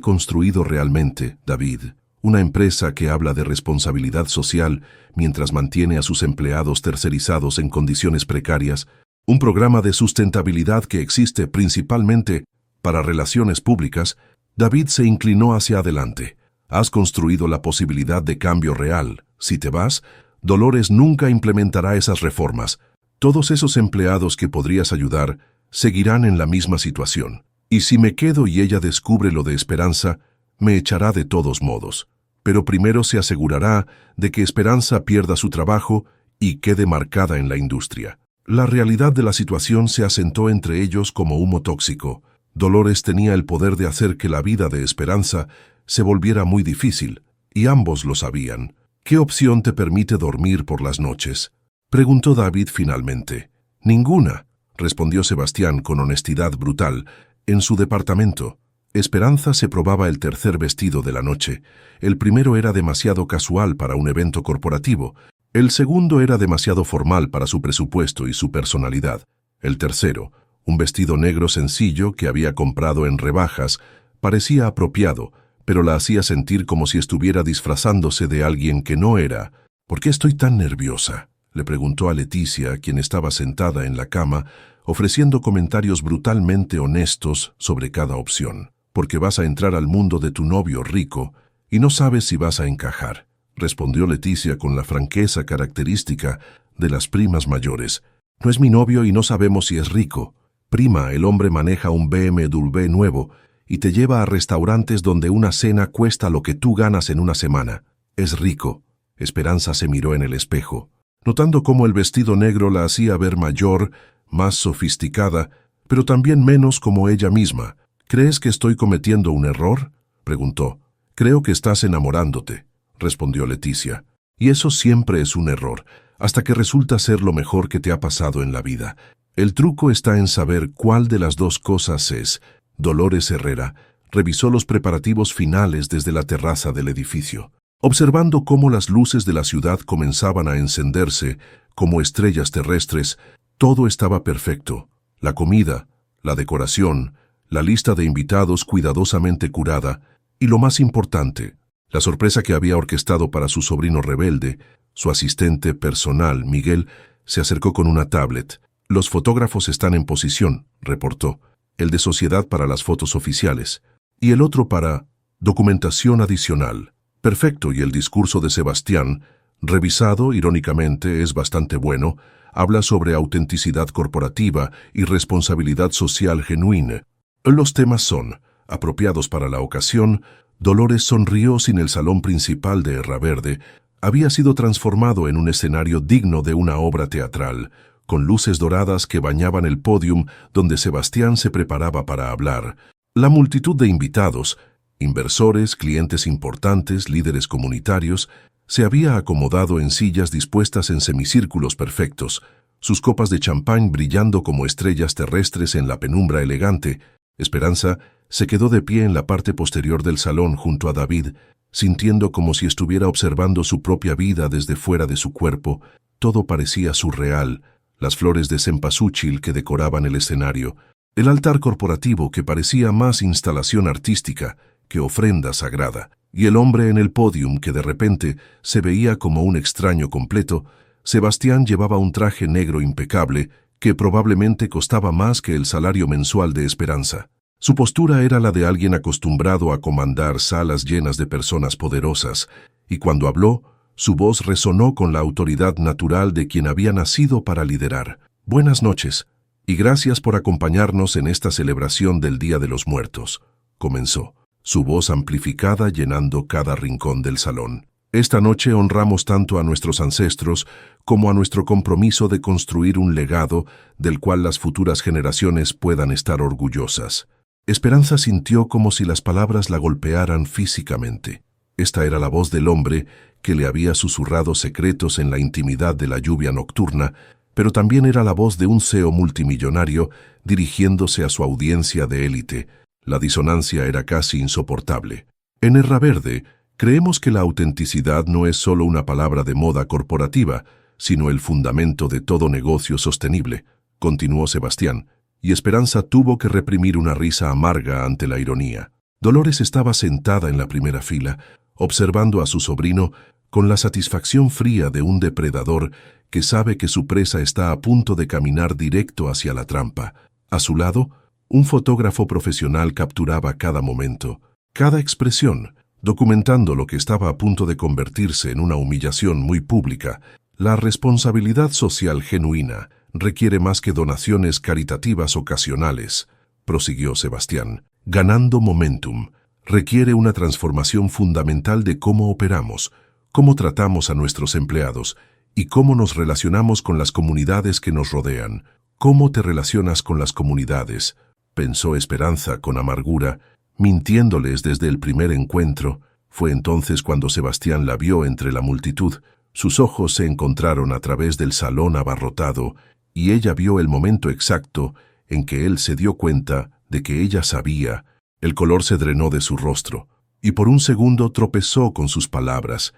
construido realmente, David? Una empresa que habla de responsabilidad social mientras mantiene a sus empleados tercerizados en condiciones precarias. Un programa de sustentabilidad que existe principalmente para relaciones públicas». David se inclinó hacia adelante. «Has construido la posibilidad de cambio real. Si te vas, Dolores nunca implementará esas reformas. Todos esos empleados que podrías ayudar seguirán en la misma situación. Y si me quedo y ella descubre lo de Esperanza, me echará de todos modos. Pero primero se asegurará de que Esperanza pierda su trabajo y quede marcada en la industria». La realidad de la situación se asentó entre ellos como humo tóxico. Dolores tenía el poder de hacer que la vida de Esperanza se volviera muy difícil, y ambos lo sabían. «¿Qué opción te permite dormir por las noches?», preguntó David finalmente. «Ninguna», respondió Sebastián con honestidad brutal. «En su departamento». Esperanza se probaba el tercer vestido de la noche. El primero era demasiado casual para un evento corporativo. El segundo era demasiado formal para su presupuesto y su personalidad. El tercero, un vestido negro sencillo que había comprado en rebajas, parecía apropiado, pero la hacía sentir como si estuviera disfrazándose de alguien que no era. «¿Por qué estoy tan nerviosa?», Le preguntó a Leticia, quien estaba sentada en la cama, ofreciendo comentarios brutalmente honestos sobre cada opción. Porque vas a entrar al mundo de tu novio rico y no sabes si vas a encajar, respondió Leticia con la franqueza característica de las primas mayores. No es mi novio y no sabemos si es rico. Prima, el hombre maneja un BMW nuevo y te lleva a restaurantes donde una cena cuesta lo que tú ganas en una semana. Es rico. Esperanza se miró en el espejo, notando cómo el vestido negro la hacía ver mayor, más sofisticada, pero también menos como ella misma. ¿Crees que estoy cometiendo un error?, preguntó. Creo que estás enamorándote, respondió Leticia. Y eso siempre es un error, hasta que resulta ser lo mejor que te ha pasado en la vida. El truco está en saber cuál de las dos cosas es. Dolores Herrera revisó los preparativos finales desde la terraza del edificio, observando cómo las luces de la ciudad comenzaban a encenderse como estrellas terrestres. Todo estaba perfecto. La comida, la decoración, la lista de invitados cuidadosamente curada y, lo más importante, la sorpresa que había orquestado para su sobrino rebelde. Su asistente personal, Miguel, se acercó con una tablet. Los fotógrafos están en posición, reportó. El de Sociedad para las fotos oficiales y el otro para documentación adicional. Perfecto, y el discurso de Sebastián, revisado irónicamente, es bastante bueno. Habla sobre autenticidad corporativa y responsabilidad social genuina. Los temas son apropiados para la ocasión. Dolores sonrió. Sin el salón principal de Erraverde había sido transformado en un escenario digno de una obra teatral, con luces doradas que bañaban el pódium donde Sebastián se preparaba para hablar. La multitud de invitados, inversores, clientes importantes, líderes comunitarios, se había acomodado en sillas dispuestas en semicírculos perfectos, sus copas de champán brillando como estrellas terrestres en la penumbra elegante. Esperanza se quedó de pie en la parte posterior del salón junto a David, sintiendo como si estuviera observando su propia vida desde fuera de su cuerpo. Todo parecía surreal. Las flores de cempasúchil que decoraban el escenario, el altar corporativo que parecía más instalación artística que ofrenda sagrada, y el hombre en el pódium que de repente se veía como un extraño completo. Sebastián llevaba un traje negro impecable que probablemente costaba más que el salario mensual de Esperanza. Su postura era la de alguien acostumbrado a comandar salas llenas de personas poderosas, y cuando habló, su voz resonó con la autoridad natural de quien había nacido para liderar. Buenas noches, y gracias por acompañarnos en esta celebración del Día de los Muertos, comenzó, su voz amplificada llenando cada rincón del salón. Esta noche honramos tanto a nuestros ancestros como a nuestro compromiso de construir un legado del cual las futuras generaciones puedan estar orgullosas. Esperanza sintió como si las palabras la golpearan físicamente. Esta era la voz del hombre que le había susurrado secretos en la intimidad de la lluvia nocturna, pero también era la voz de un CEO multimillonario dirigiéndose a su audiencia de élite. La disonancia era casi insoportable. En Erraverde, creemos que la autenticidad no es solo una palabra de moda corporativa, sino el fundamento de todo negocio sostenible, continuó Sebastián, y Esperanza tuvo que reprimir una risa amarga ante la ironía. Dolores estaba sentada en la primera fila, observando a su sobrino con la satisfacción fría de un depredador que sabe que su presa está a punto de caminar directo hacia la trampa. A su lado, un fotógrafo profesional capturaba cada momento, cada expresión, documentando lo que estaba a punto de convertirse en una humillación muy pública. La responsabilidad social genuina requiere más que donaciones caritativas ocasionales, prosiguió Sebastián, ganando momentum. Requiere una transformación fundamental de cómo operamos, cómo tratamos a nuestros empleados y cómo nos relacionamos con las comunidades que nos rodean. ¿Cómo te relacionas con las comunidades?, pensó Esperanza con amargura, mintiéndoles desde el primer encuentro. Fue entonces cuando Sebastián la vio entre la multitud. Sus ojos se encontraron a través del salón abarrotado y ella vio el momento exacto en que él se dio cuenta de que ella sabía. El color se drenó de su rostro y por un segundo tropezó con sus palabras.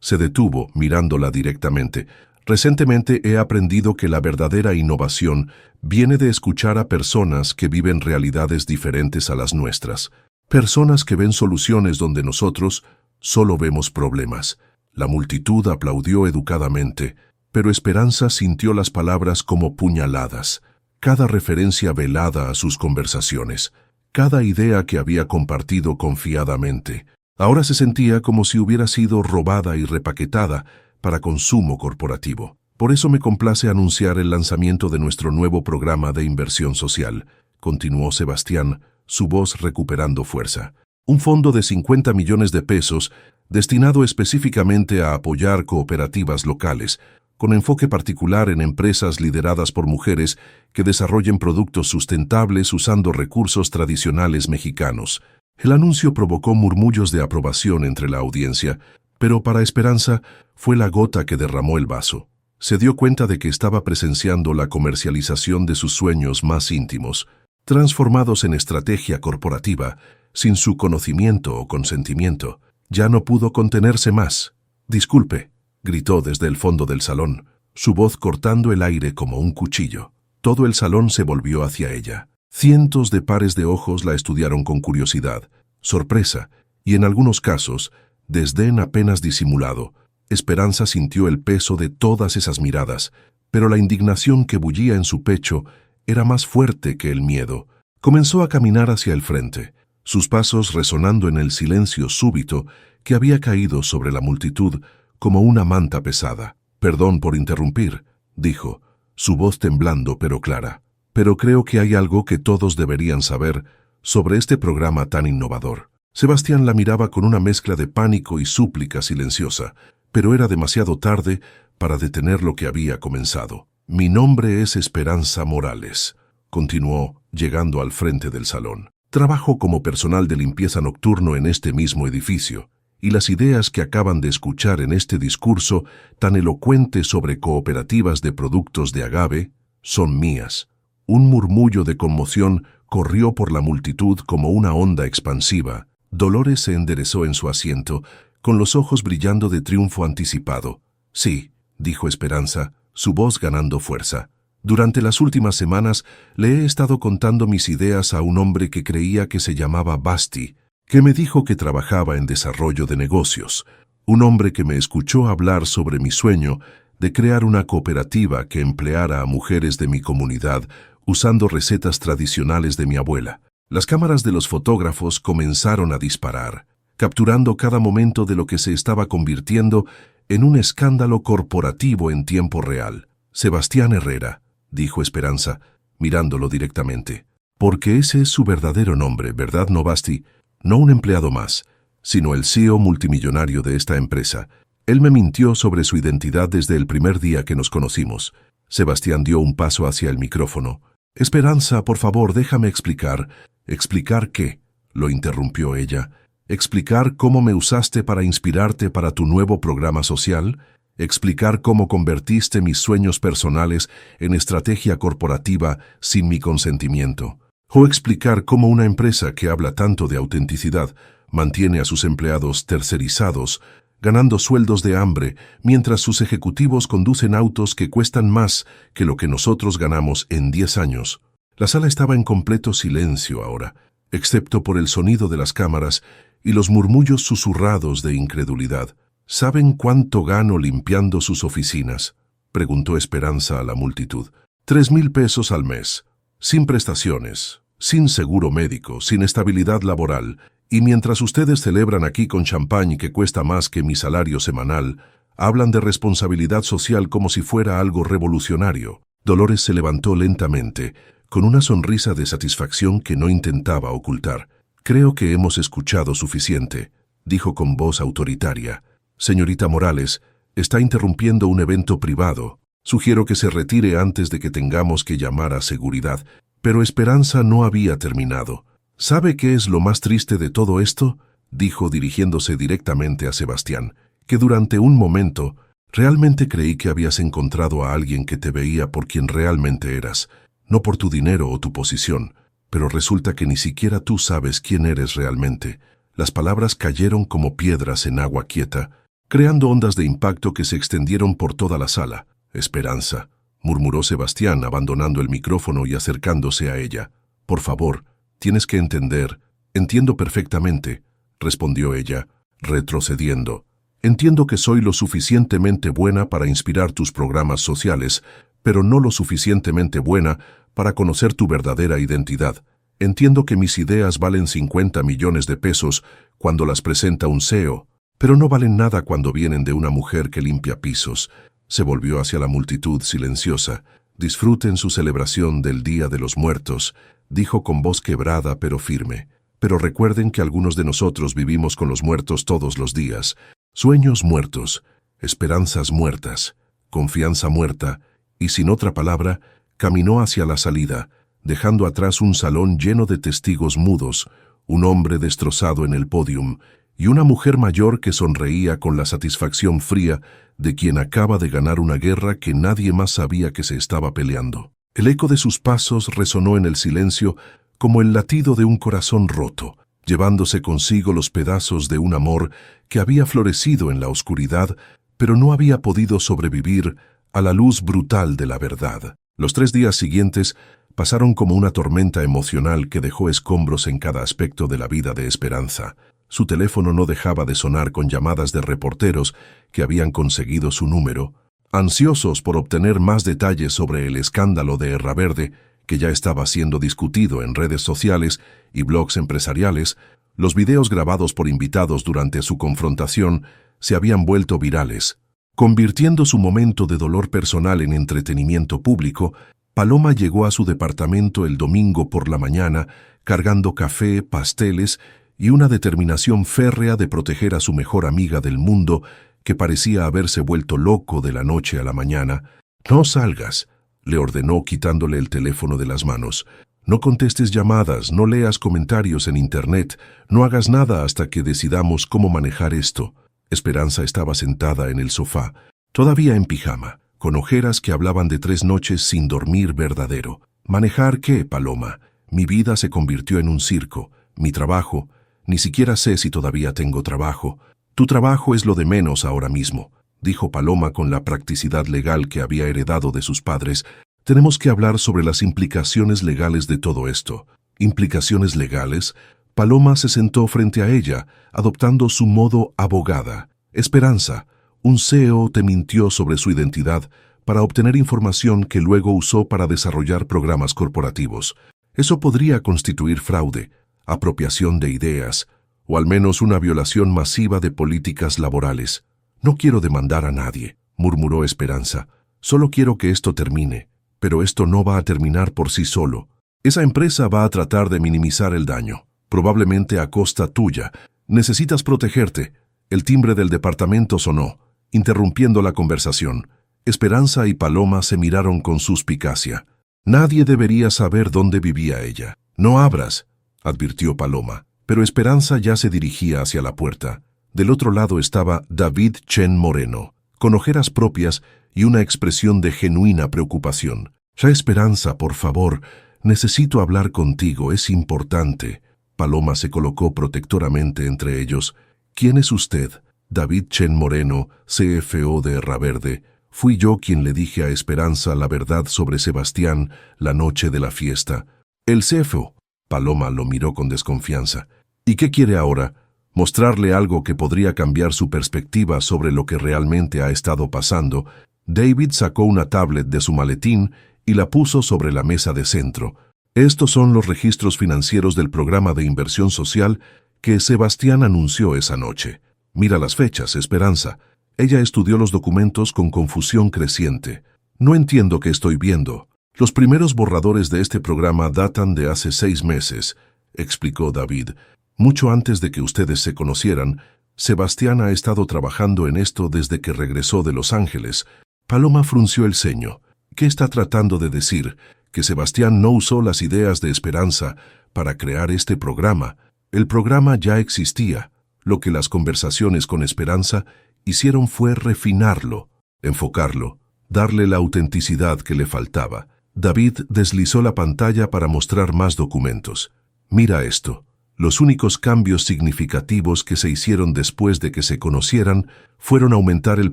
Se detuvo mirándola directamente. Recientemente he aprendido que la verdadera innovación viene de escuchar a personas que viven realidades diferentes a las nuestras. Personas que ven soluciones donde nosotros solo vemos problemas. La multitud aplaudió educadamente. pero Esperanza sintió las palabras como puñaladas, cada referencia velada a sus conversaciones, cada idea que había compartido confiadamente. Ahora se sentía como si hubiera sido robada y repaquetada para consumo corporativo. Por eso me complace anunciar el lanzamiento de nuestro nuevo programa de inversión social, continuó Sebastián, su voz recuperando fuerza. Un fondo de 50 millones de pesos destinado específicamente a apoyar cooperativas locales, con enfoque particular en empresas lideradas por mujeres que desarrollen productos sustentables usando recursos tradicionales mexicanos. El anuncio provocó murmullos de aprobación entre la audiencia, pero para Esperanza fue la gota que derramó el vaso. Se dio cuenta de que estaba presenciando la comercialización de sus sueños más íntimos, transformados en estrategia corporativa, sin su conocimiento o consentimiento. Ya no pudo contenerse más. «Disculpe», gritó desde el fondo del salón, su voz cortando el aire como un cuchillo. Todo el salón se volvió hacia ella. Cientos de pares de ojos la estudiaron con curiosidad, sorpresa y, en algunos casos, desdén apenas disimulado. Esperanza sintió el peso de todas esas miradas, pero la indignación que bullía en su pecho era más fuerte que el miedo. Comenzó a caminar hacia el frente, sus pasos resonando en el silencio súbito que había caído sobre la multitud como una manta pesada. «Perdón por interrumpir», dijo, su voz temblando pero clara. «Pero creo que hay algo que todos deberían saber sobre este programa tan innovador». Sebastián la miraba con una mezcla de pánico y súplica silenciosa, pero era demasiado tarde para detener lo que había comenzado. «Mi nombre es Esperanza Morales», continuó, llegando al frente del salón. «Trabajo como personal de limpieza nocturno en este mismo edificio, y las ideas que acaban de escuchar en este discurso tan elocuente sobre cooperativas de productos de agave son mías». Un murmullo de conmoción corrió por la multitud como una onda expansiva. Dolores se enderezó en su asiento, con los ojos brillando de triunfo anticipado. «Sí», dijo Esperanza, su voz ganando fuerza. «Durante las últimas semanas le he estado contando mis ideas a un hombre que creía que se llamaba Basti, que me dijo que trabajaba en desarrollo de negocios. Un hombre que me escuchó hablar sobre mi sueño de crear una cooperativa que empleara a mujeres de mi comunidad usando recetas tradicionales de mi abuela. Las cámaras de los fotógrafos comenzaron a disparar, capturando cada momento de lo que se estaba convirtiendo en un escándalo corporativo en tiempo real. «Sebastián Herrera», dijo Esperanza, mirándolo directamente. «Porque ese es su verdadero nombre, ¿verdad, no, Basti? No un empleado más, sino el CEO multimillonario de esta empresa. Él me mintió sobre su identidad desde el primer día que nos conocimos». Sebastián dio un paso hacia el micrófono. «Esperanza, por favor, déjame explicar». «¿Explicar qué?», lo interrumpió ella. «¿Explicar cómo me usaste para inspirarte para tu nuevo programa social? ¿Explicar cómo convertiste mis sueños personales en estrategia corporativa sin mi consentimiento? ¿O explicar cómo una empresa que habla tanto de autenticidad mantiene a sus empleados tercerizados, ganando sueldos de hambre, mientras sus ejecutivos conducen autos que cuestan más que lo que nosotros ganamos en 10 años? La sala estaba en completo silencio ahora, excepto por el sonido de las cámaras y los murmullos susurrados de incredulidad. «¿Saben cuánto gano limpiando sus oficinas?», preguntó Esperanza a la multitud. «3,000 pesos al mes, sin prestaciones, sin seguro médico, sin estabilidad laboral. Y mientras ustedes celebran aquí con champán que cuesta más que mi salario semanal, hablan de responsabilidad social como si fuera algo revolucionario». Dolores se levantó lentamente, con una sonrisa de satisfacción que no intentaba ocultar. «Creo que hemos escuchado suficiente», dijo con voz autoritaria. «Señorita Morales, está interrumpiendo un evento privado. Sugiero que se retire antes de que tengamos que llamar a seguridad». Pero Esperanza no había terminado. «¿Sabe qué es lo más triste de todo esto?», dijo dirigiéndose directamente a Sebastián, «que durante un momento realmente creí que habías encontrado a alguien que te veía por quien realmente eras, no por tu dinero o tu posición, pero resulta que ni siquiera tú sabes quién eres realmente». Las palabras cayeron como piedras en agua quieta, creando ondas de impacto que se extendieron por toda la sala. «Esperanza», murmuró Sebastián, abandonando el micrófono y acercándose a ella. «Por favor, tienes que entender». «Entiendo perfectamente», respondió ella, retrocediendo. Entiendo que soy lo suficientemente buena para inspirar tus programas sociales, pero no lo suficientemente buena para conocer tu verdadera identidad. Entiendo que mis ideas valen 50 millones de pesos cuando las presenta un CEO, pero no valen nada cuando vienen de una mujer que limpia pisos. Se volvió hacia la multitud silenciosa. Disfruten su celebración del Día de los Muertos, dijo con voz quebrada pero firme. Pero recuerden que algunos de nosotros vivimos con los muertos todos los días. Sueños muertos, esperanzas muertas, confianza muerta, y sin otra palabra, caminó hacia la salida, dejando atrás un salón lleno de testigos mudos, un hombre destrozado en el pódium, y una mujer mayor que sonreía con la satisfacción fría de quien acaba de ganar una guerra que nadie más sabía que se estaba peleando. El eco de sus pasos resonó en el silencio como el latido de un corazón roto, llevándose consigo los pedazos de un amor que había florecido en la oscuridad, pero no había podido sobrevivir a la luz brutal de la verdad. Los 3 días siguientes pasaron como una tormenta emocional que dejó escombros en cada aspecto de la vida de Esperanza. Su teléfono no dejaba de sonar con llamadas de reporteros que habían conseguido su número, ansiosos por obtener más detalles sobre el escándalo de Erra Verde, que ya estaba siendo discutido en redes sociales y blogs empresariales. Los videos grabados por invitados durante su confrontación se habían vuelto virales. Convirtiendo su momento de dolor personal en entretenimiento público, Paloma llegó a su departamento el domingo por la mañana, cargando café, pasteles y una determinación férrea de proteger a su mejor amiga del mundo, que parecía haberse vuelto loco de la noche a la mañana. «No salgas», le ordenó quitándole el teléfono de las manos. «No contestes llamadas, no leas comentarios en internet, no hagas nada hasta que decidamos cómo manejar esto». Esperanza estaba sentada en el sofá, todavía en pijama, con ojeras que hablaban de 3 noches sin dormir verdadero. «¿Manejar qué, Paloma? Mi vida se convirtió en un circo. Mi trabajo, ni siquiera sé si todavía tengo trabajo». «Tu trabajo es lo de menos ahora mismo», dijo Paloma con la practicidad legal que había heredado de sus padres. «Tenemos que hablar sobre las implicaciones legales de todo esto». «¿Implicaciones legales?» Paloma se sentó frente a ella, adoptando su modo abogada. «Esperanza, un CEO te mintió sobre su identidad para obtener información que luego usó para desarrollar programas corporativos. Eso podría constituir fraude, apropiación de ideas, o al menos una violación masiva de políticas laborales. No quiero demandar a nadie», murmuró Esperanza. «Solo quiero que esto termine. Pero esto no va a terminar por sí solo. Esa empresa va a tratar de minimizar el daño, probablemente a costa tuya. Necesitas protegerte». El timbre del departamento sonó, interrumpiendo la conversación. Esperanza y Paloma se miraron con suspicacia. Nadie debería saber dónde vivía ella. «No abras», advirtió Paloma, pero Esperanza ya se dirigía hacia la puerta. Del otro lado estaba David Chen Moreno, con ojeras propias y una expresión de genuina preocupación. «Ya, Esperanza, por favor, necesito hablar contigo, es importante». Paloma se colocó protectoramente entre ellos. «¿Quién es usted?» «David Chen Moreno, CFO de Erra Verde. Fui yo quien le dije a Esperanza la verdad sobre Sebastián la noche de la fiesta». «¿El CFO?» Paloma lo miró con desconfianza. «¿Y qué quiere ahora? ¿Mostrarle algo que podría cambiar su perspectiva sobre lo que realmente ha estado pasando?» David sacó una tablet de su maletín y la puso sobre la mesa de centro. «Estos son los registros financieros del programa de inversión social que Sebastián anunció esa noche. Mira las fechas, Esperanza». Ella estudió los documentos con confusión creciente. «No entiendo qué estoy viendo. Los primeros borradores de este programa datan de hace 6 meses», explicó David. «Mucho antes de que ustedes se conocieran, Sebastián ha estado trabajando en esto desde que regresó de Los Ángeles». Paloma frunció el ceño. «¿Qué está tratando de decir? ¿Que Sebastián no usó las ideas de Esperanza para crear este programa? El programa ya existía. Lo que las conversaciones con Esperanza hicieron fue refinarlo, enfocarlo, darle la autenticidad que le faltaba». David deslizó la pantalla para mostrar más documentos. «Mira esto. Los únicos cambios significativos que se hicieron después de que se conocieran fueron aumentar el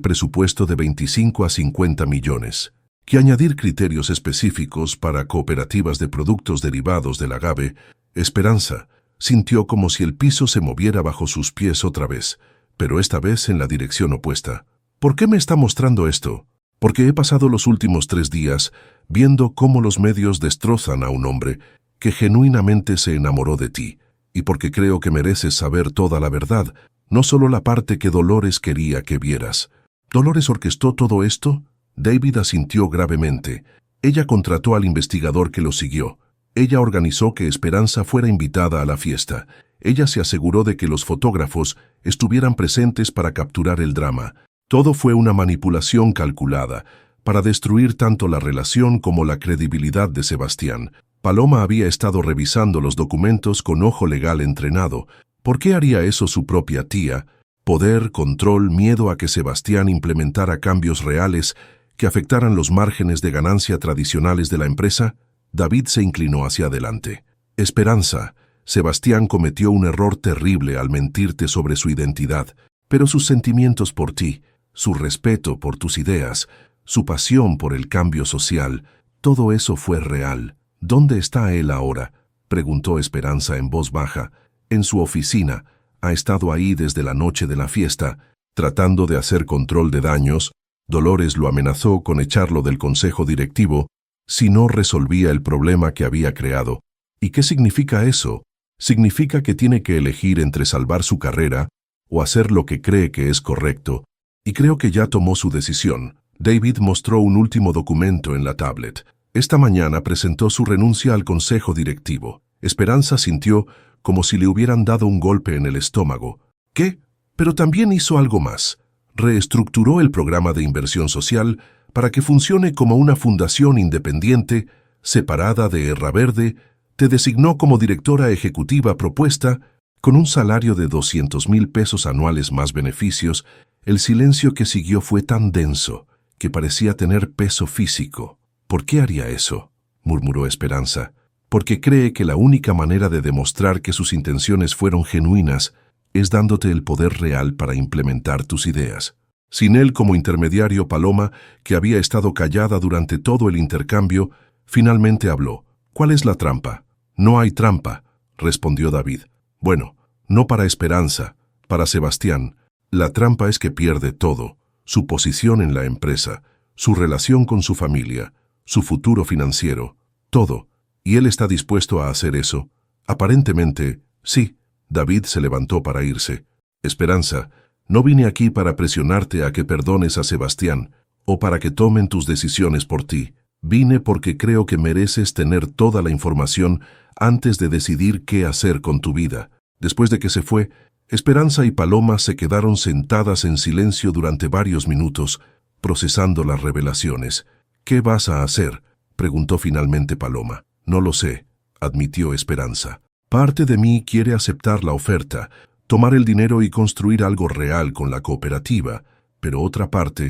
presupuesto de 25 a 50 millones. Que añadir criterios específicos para cooperativas de productos derivados del agave». Esperanza sintió como si el piso se moviera bajo sus pies otra vez. pero esta vez en la dirección opuesta. ¿Por qué me está mostrando esto? Porque he pasado los últimos 3 días viendo cómo los medios destrozan a un hombre que genuinamente se enamoró de ti, y porque creo que mereces saber toda la verdad, no solo la parte que Dolores quería que vieras. ¿Dolores orquestó todo esto? David asintió gravemente. Ella contrató al investigador que lo siguió. Ella organizó que Esperanza fuera invitada a la fiesta. Ella se aseguró de que los fotógrafos estuvieran presentes para capturar el drama. Todo fue una manipulación calculada, para destruir tanto la relación como la credibilidad de Sebastián. Paloma había estado revisando los documentos con ojo legal entrenado. ¿Por qué haría eso su propia tía? Poder, control, miedo a que Sebastián implementara cambios reales que afectaran los márgenes de ganancia tradicionales de la empresa. David se inclinó hacia adelante. Esperanza, Sebastián cometió un error terrible al mentirte sobre su identidad, pero sus sentimientos por ti, su respeto por tus ideas, su pasión por el cambio social, todo eso fue real. ¿Dónde está él ahora?, preguntó Esperanza en voz baja. En su oficina. Ha estado ahí desde la noche de la fiesta, tratando de hacer control de daños. Dolores lo amenazó con echarlo del consejo directivo si no resolvía el problema que había creado. ¿Y qué significa eso? Significa que tiene que elegir entre salvar su carrera o hacer lo que cree que es correcto, y creo que ya tomó su decisión. David mostró un último documento en la tablet. Esta mañana presentó su renuncia al consejo directivo. Esperanza sintió como si le hubieran dado un golpe en el estómago. ¿Qué? Pero también hizo algo más. Reestructuró el programa de inversión social para que funcione como una fundación independiente, separada de Erraverde. Te designó como directora ejecutiva propuesta, con un salario de 200,000 pesos anuales más beneficios. El silencio que siguió fue tan denso que parecía tener peso físico. ¿Por qué haría eso?, murmuró Esperanza. Porque cree que la única manera de demostrar que sus intenciones fueron genuinas es dándote el poder real para implementar tus ideas. Sin él como intermediario, Paloma, que había estado callada durante todo el intercambio, finalmente habló. ¿Cuál es la trampa? No hay trampa, respondió David. Bueno, no para Esperanza, para Sebastián. La trampa es que pierde todo, su posición en la empresa, su relación con su familia, su futuro financiero, todo. ¿Y él está dispuesto a hacer eso? Aparentemente, sí. David se levantó para irse. Esperanza, no vine aquí para presionarte a que perdones a Sebastián o para que tomen tus decisiones por ti. Vine porque creo que mereces tener toda la información antes de decidir qué hacer con tu vida. Después de que se fue, Esperanza y Paloma se quedaron sentadas en silencio durante varios minutos, procesando las revelaciones. ¿Qué vas a hacer?, preguntó finalmente Paloma. No lo sé, admitió Esperanza. Parte de mí quiere aceptar la oferta, tomar el dinero y construir algo real con la cooperativa, pero otra parte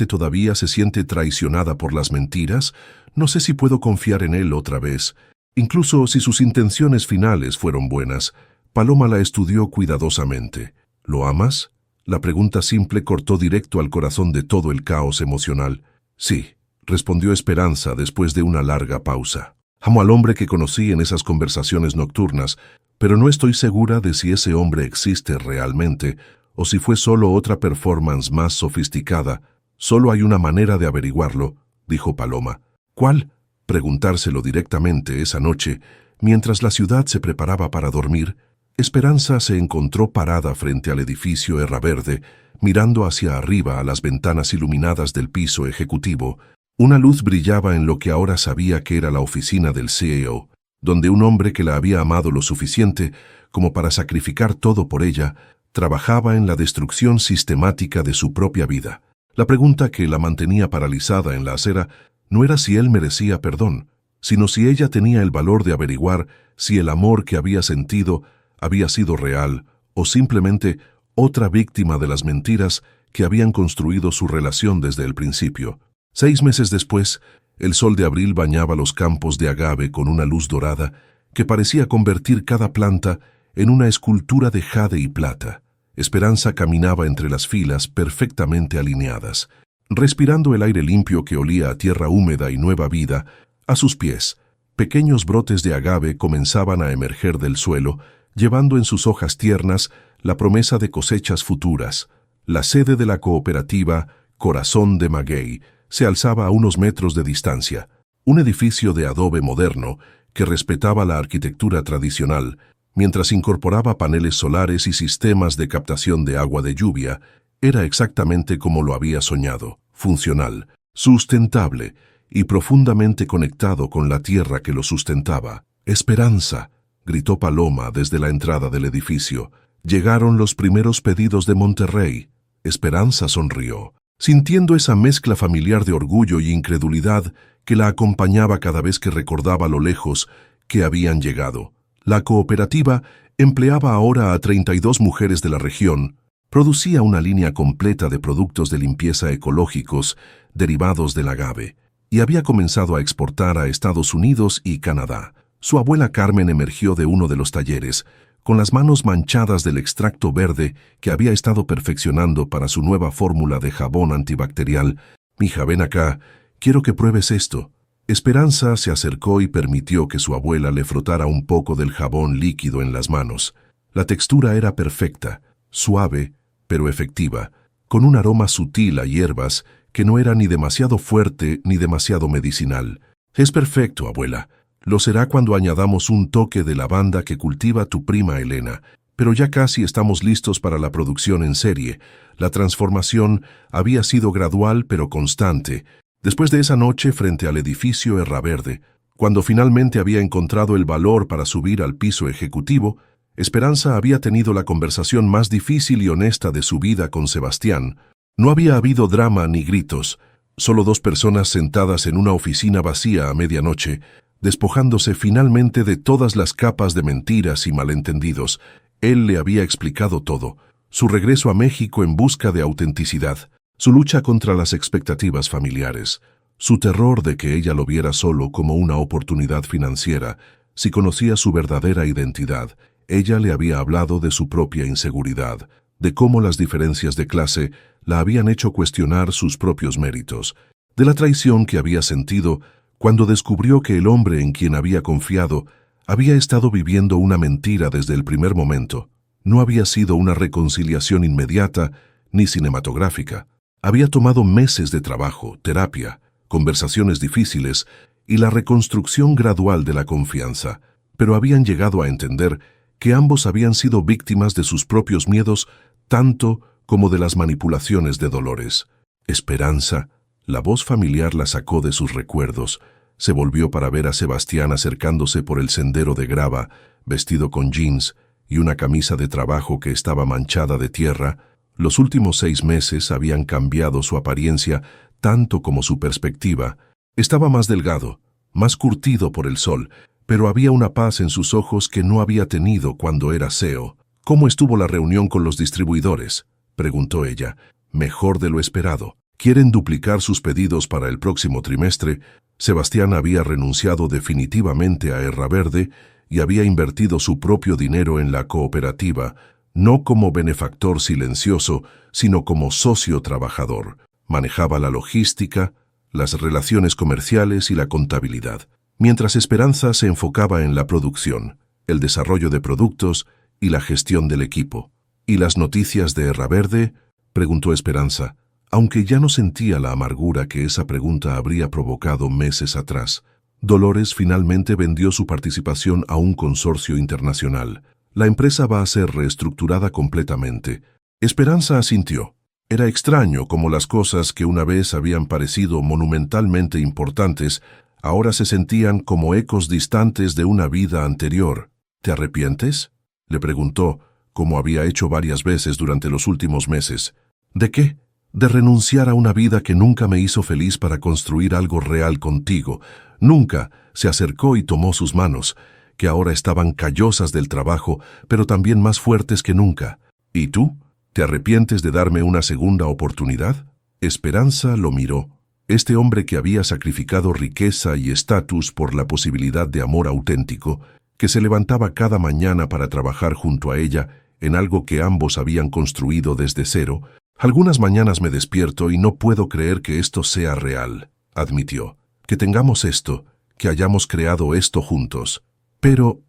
todavía se siente traicionada por las mentiras. No sé si puedo confiar en él otra vez. Incluso si sus intenciones finales fueron buenas. Paloma la estudió cuidadosamente. ¿Lo amas? La pregunta simple cortó directo al corazón de todo el caos emocional. Sí, respondió Esperanza después de una larga pausa. Amo al hombre que conocí en esas conversaciones nocturnas, pero no estoy segura de si ese hombre existe realmente o si fue solo otra performance más sofisticada. Solo hay una manera de averiguarlo, dijo Paloma. ¿Cuál? Preguntárselo directamente esa noche, mientras la ciudad se preparaba para dormir. Esperanza se encontró parada frente al edificio Erraverde, mirando hacia arriba a las ventanas iluminadas del piso ejecutivo. Una luz brillaba en lo que ahora sabía que era la oficina del CEO, donde un hombre que la había amado lo suficiente como para sacrificar todo por ella, trabajaba en la destrucción sistemática de su propia vida. La pregunta que la mantenía paralizada en la acera no era si él merecía perdón, sino si ella tenía el valor de averiguar si el amor que había sentido había sido real o simplemente otra víctima de las mentiras que habían construido su relación desde el principio. 6 meses después, el sol de abril bañaba los campos de agave con una luz dorada que parecía convertir cada planta en una escultura de jade y plata. Esperanza caminaba entre las filas perfectamente alineadas, respirando el aire limpio que olía a tierra húmeda y nueva vida. A sus pies, pequeños brotes de agave comenzaban a emerger del suelo, llevando en sus hojas tiernas la promesa de cosechas futuras. La sede de la cooperativa, Corazón de Maguey, se alzaba a unos metros de distancia. Un edificio de adobe moderno que respetaba la arquitectura tradicional, mientras incorporaba paneles solares y sistemas de captación de agua de lluvia, era exactamente como lo había soñado: funcional, sustentable y profundamente conectado con la tierra que lo sustentaba. «Esperanza», gritó Paloma desde la entrada del edificio. «Llegaron los primeros pedidos de Monterrey». Esperanza sonrió, sintiendo esa mezcla familiar de orgullo y incredulidad que la acompañaba cada vez que recordaba lo lejos que habían llegado. La cooperativa empleaba ahora a 32 mujeres de la región, producía una línea completa de productos de limpieza ecológicos derivados del agave, y había comenzado a exportar a Estados Unidos y Canadá. Su abuela Carmen emergió de uno de los talleres, con las manos manchadas del extracto verde que había estado perfeccionando para su nueva fórmula de jabón antibacterial. «Mija, ven acá, quiero que pruebes esto». Esperanza se acercó y permitió que su abuela le frotara un poco del jabón líquido en las manos. La textura era perfecta, suave, pero efectiva, con un aroma sutil a hierbas que no era ni demasiado fuerte ni demasiado medicinal. «Es perfecto, abuela. Lo será cuando añadamos un toque de lavanda que cultiva tu prima Elena, pero ya casi estamos listos para la producción en serie». La transformación había sido gradual pero constante. Después de esa noche frente al edificio Erraverde, cuando finalmente había encontrado el valor para subir al piso ejecutivo, Esperanza había tenido la conversación más difícil y honesta de su vida con Sebastián. No había habido drama ni gritos, solo dos personas sentadas en una oficina vacía a medianoche, despojándose finalmente de todas las capas de mentiras y malentendidos. Él le había explicado todo: su regreso a México en busca de autenticidad, su lucha contra las expectativas familiares, su terror de que ella lo viera solo como una oportunidad financiera. Si conocía su verdadera identidad, ella le había hablado de su propia inseguridad, de cómo las diferencias de clase la habían hecho cuestionar sus propios méritos, de la traición que había sentido cuando descubrió que el hombre en quien había confiado había estado viviendo una mentira desde el primer momento. No había sido una reconciliación inmediata ni cinematográfica. Había tomado meses de trabajo, terapia, conversaciones difíciles y la reconstrucción gradual de la confianza, pero habían llegado a entender que ambos habían sido víctimas de sus propios miedos tanto como de las manipulaciones de Dolores. Esperanza, la voz familiar la sacó de sus recuerdos. Se volvió para ver a Sebastián acercándose por el sendero de grava, vestido con jeans y una camisa de trabajo que estaba manchada de tierra. Los últimos 6 meses habían cambiado su apariencia tanto como su perspectiva. Estaba más delgado, más curtido por el sol, pero había una paz en sus ojos que no había tenido cuando era CEO. «¿Cómo estuvo la reunión con los distribuidores?», preguntó ella. «Mejor de lo esperado. Quieren duplicar sus pedidos para el próximo trimestre». Sebastián había renunciado definitivamente a Erraverde y había invertido su propio dinero en la cooperativa, no como benefactor silencioso, sino como socio trabajador. Manejaba la logística, las relaciones comerciales y la contabilidad, mientras Esperanza se enfocaba en la producción, el desarrollo de productos y la gestión del equipo. «¿Y las noticias de Erraverde?», preguntó Esperanza, aunque ya no sentía la amargura que esa pregunta habría provocado meses atrás. Dolores finalmente vendió su participación a un consorcio internacional. La empresa va a ser reestructurada completamente. Esperanza asintió. Era extraño cómo las cosas que una vez habían parecido monumentalmente importantes ahora se sentían como ecos distantes de una vida anterior. «¿Te arrepientes?», le preguntó, como había hecho varias veces durante los últimos meses. «¿De qué?». «De renunciar a una vida que nunca me hizo feliz para construir algo real contigo. Nunca». Se acercó y tomó sus manos, que ahora estaban callosas del trabajo, pero también más fuertes que nunca. «¿Y tú? ¿Te arrepientes de darme una segunda oportunidad?». Esperanza lo miró. Este hombre que había sacrificado riqueza y estatus por la posibilidad de amor auténtico, que se levantaba cada mañana para trabajar junto a ella en algo que ambos habían construido desde cero. «Algunas mañanas me despierto y no puedo creer que esto sea real», admitió. «Que tengamos esto, que hayamos creado esto juntos». Pero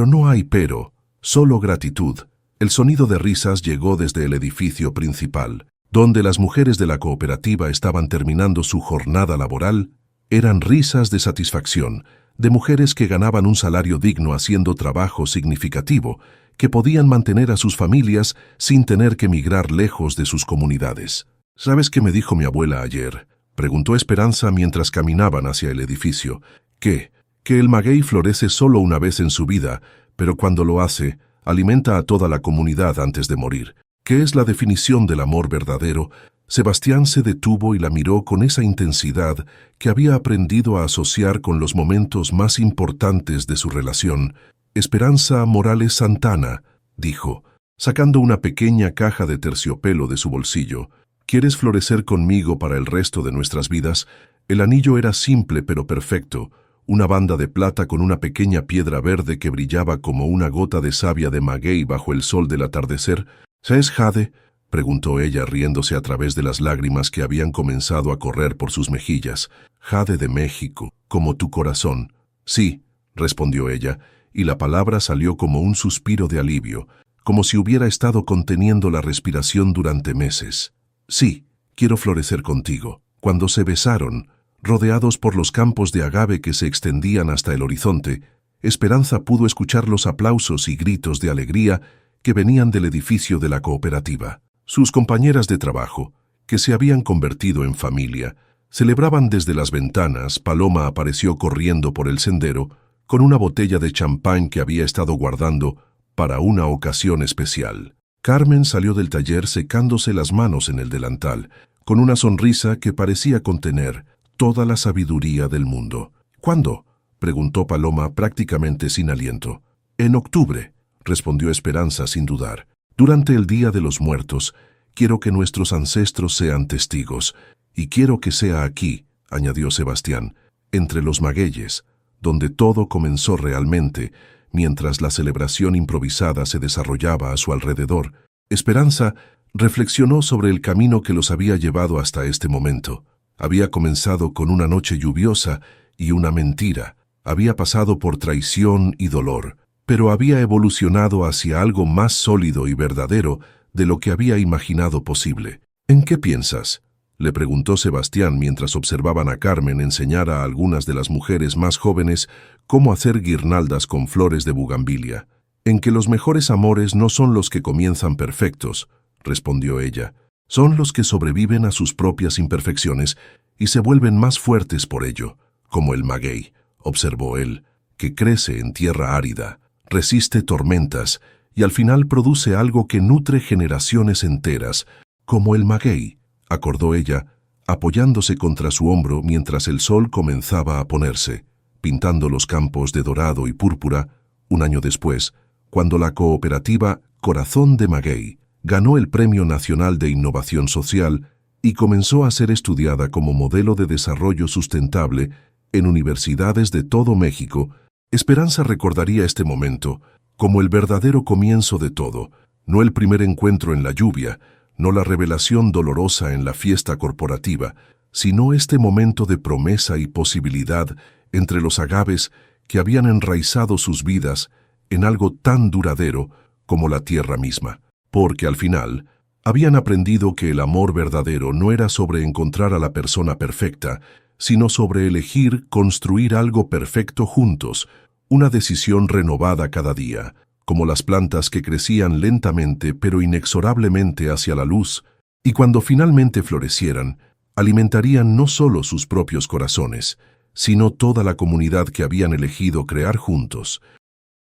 no hay pero», solo gratitud. El sonido de risas llegó desde el edificio principal, donde las mujeres de la cooperativa estaban terminando su jornada laboral. Eran risas de satisfacción, de mujeres que ganaban un salario digno haciendo trabajo significativo, que podían mantener a sus familias sin tener que migrar lejos de sus comunidades. ¿Sabes qué me dijo mi abuela ayer?, preguntó Esperanza mientras caminaban hacia el edificio. Que el maguey florece solo una vez en su vida, pero cuando lo hace, alimenta a toda la comunidad antes de morir. ¿Qué es la definición del amor verdadero? Sebastián se detuvo y la miró con esa intensidad que había aprendido a asociar con los momentos más importantes de su relación. Esperanza Morales Santana, dijo, sacando una pequeña caja de terciopelo de su bolsillo. ¿Quieres florecer conmigo para el resto de nuestras vidas? El anillo era simple pero perfecto, una banda de plata con una pequeña piedra verde que brillaba como una gota de savia de maguey bajo el sol del atardecer. ¿Es jade?, preguntó ella riéndose a través de las lágrimas que habían comenzado a correr por sus mejillas. Jade de México, como tu corazón. Sí, respondió ella, y la palabra salió como un suspiro de alivio, como si hubiera estado conteniendo la respiración durante meses. Sí, quiero florecer contigo. Cuando se besaron, rodeados por los campos de agave que se extendían hasta el horizonte, Esperanza pudo escuchar los aplausos y gritos de alegría que venían del edificio de la cooperativa. Sus compañeras de trabajo, que se habían convertido en familia, celebraban desde las ventanas. Paloma apareció corriendo por el sendero con una botella de champán que había estado guardando para una ocasión especial. Carmen salió del taller secándose las manos en el delantal, con una sonrisa que parecía contener toda la sabiduría del mundo. ¿Cuándo?, preguntó Paloma prácticamente sin aliento. En octubre, respondió Esperanza sin dudar. Durante el Día de los Muertos, quiero que nuestros ancestros sean testigos, y quiero que sea aquí, añadió Sebastián, entre los magueyes, donde todo comenzó realmente, mientras la celebración improvisada se desarrollaba a su alrededor. Esperanza reflexionó sobre el camino que los había llevado hasta este momento. Había comenzado con una noche lluviosa y una mentira. Había pasado por traición y dolor, pero había evolucionado hacia algo más sólido y verdadero de lo que había imaginado posible. ¿En qué piensas?, le preguntó Sebastián mientras observaban a Carmen enseñar a algunas de las mujeres más jóvenes cómo hacer guirnaldas con flores de bugambilia. En que los mejores amores no son los que comienzan perfectos, respondió ella. Son los que sobreviven a sus propias imperfecciones y se vuelven más fuertes por ello, como el maguey, observó él, que crece en tierra árida, resiste tormentas y al final produce algo que nutre generaciones enteras, como el maguey, acordó ella, apoyándose contra su hombro mientras el sol comenzaba a ponerse, pintando los campos de dorado y púrpura. Un año después, cuando la cooperativa Corazón de Maguey ganó el Premio Nacional de Innovación Social y comenzó a ser estudiada como modelo de desarrollo sustentable en universidades de todo México, Esperanza recordaría este momento como el verdadero comienzo de todo, no el primer encuentro en la lluvia, no la revelación dolorosa en la fiesta corporativa, sino este momento de promesa y posibilidad entre los agaves que habían enraizado sus vidas en algo tan duradero como la tierra misma, porque al final habían aprendido que el amor verdadero no era sobre encontrar a la persona perfecta, sino sobre elegir construir algo perfecto juntos, una decisión renovada cada día, como las plantas que crecían lentamente pero inexorablemente hacia la luz, y cuando finalmente florecieran, alimentarían no solo sus propios corazones, sino toda la comunidad que habían elegido crear juntos.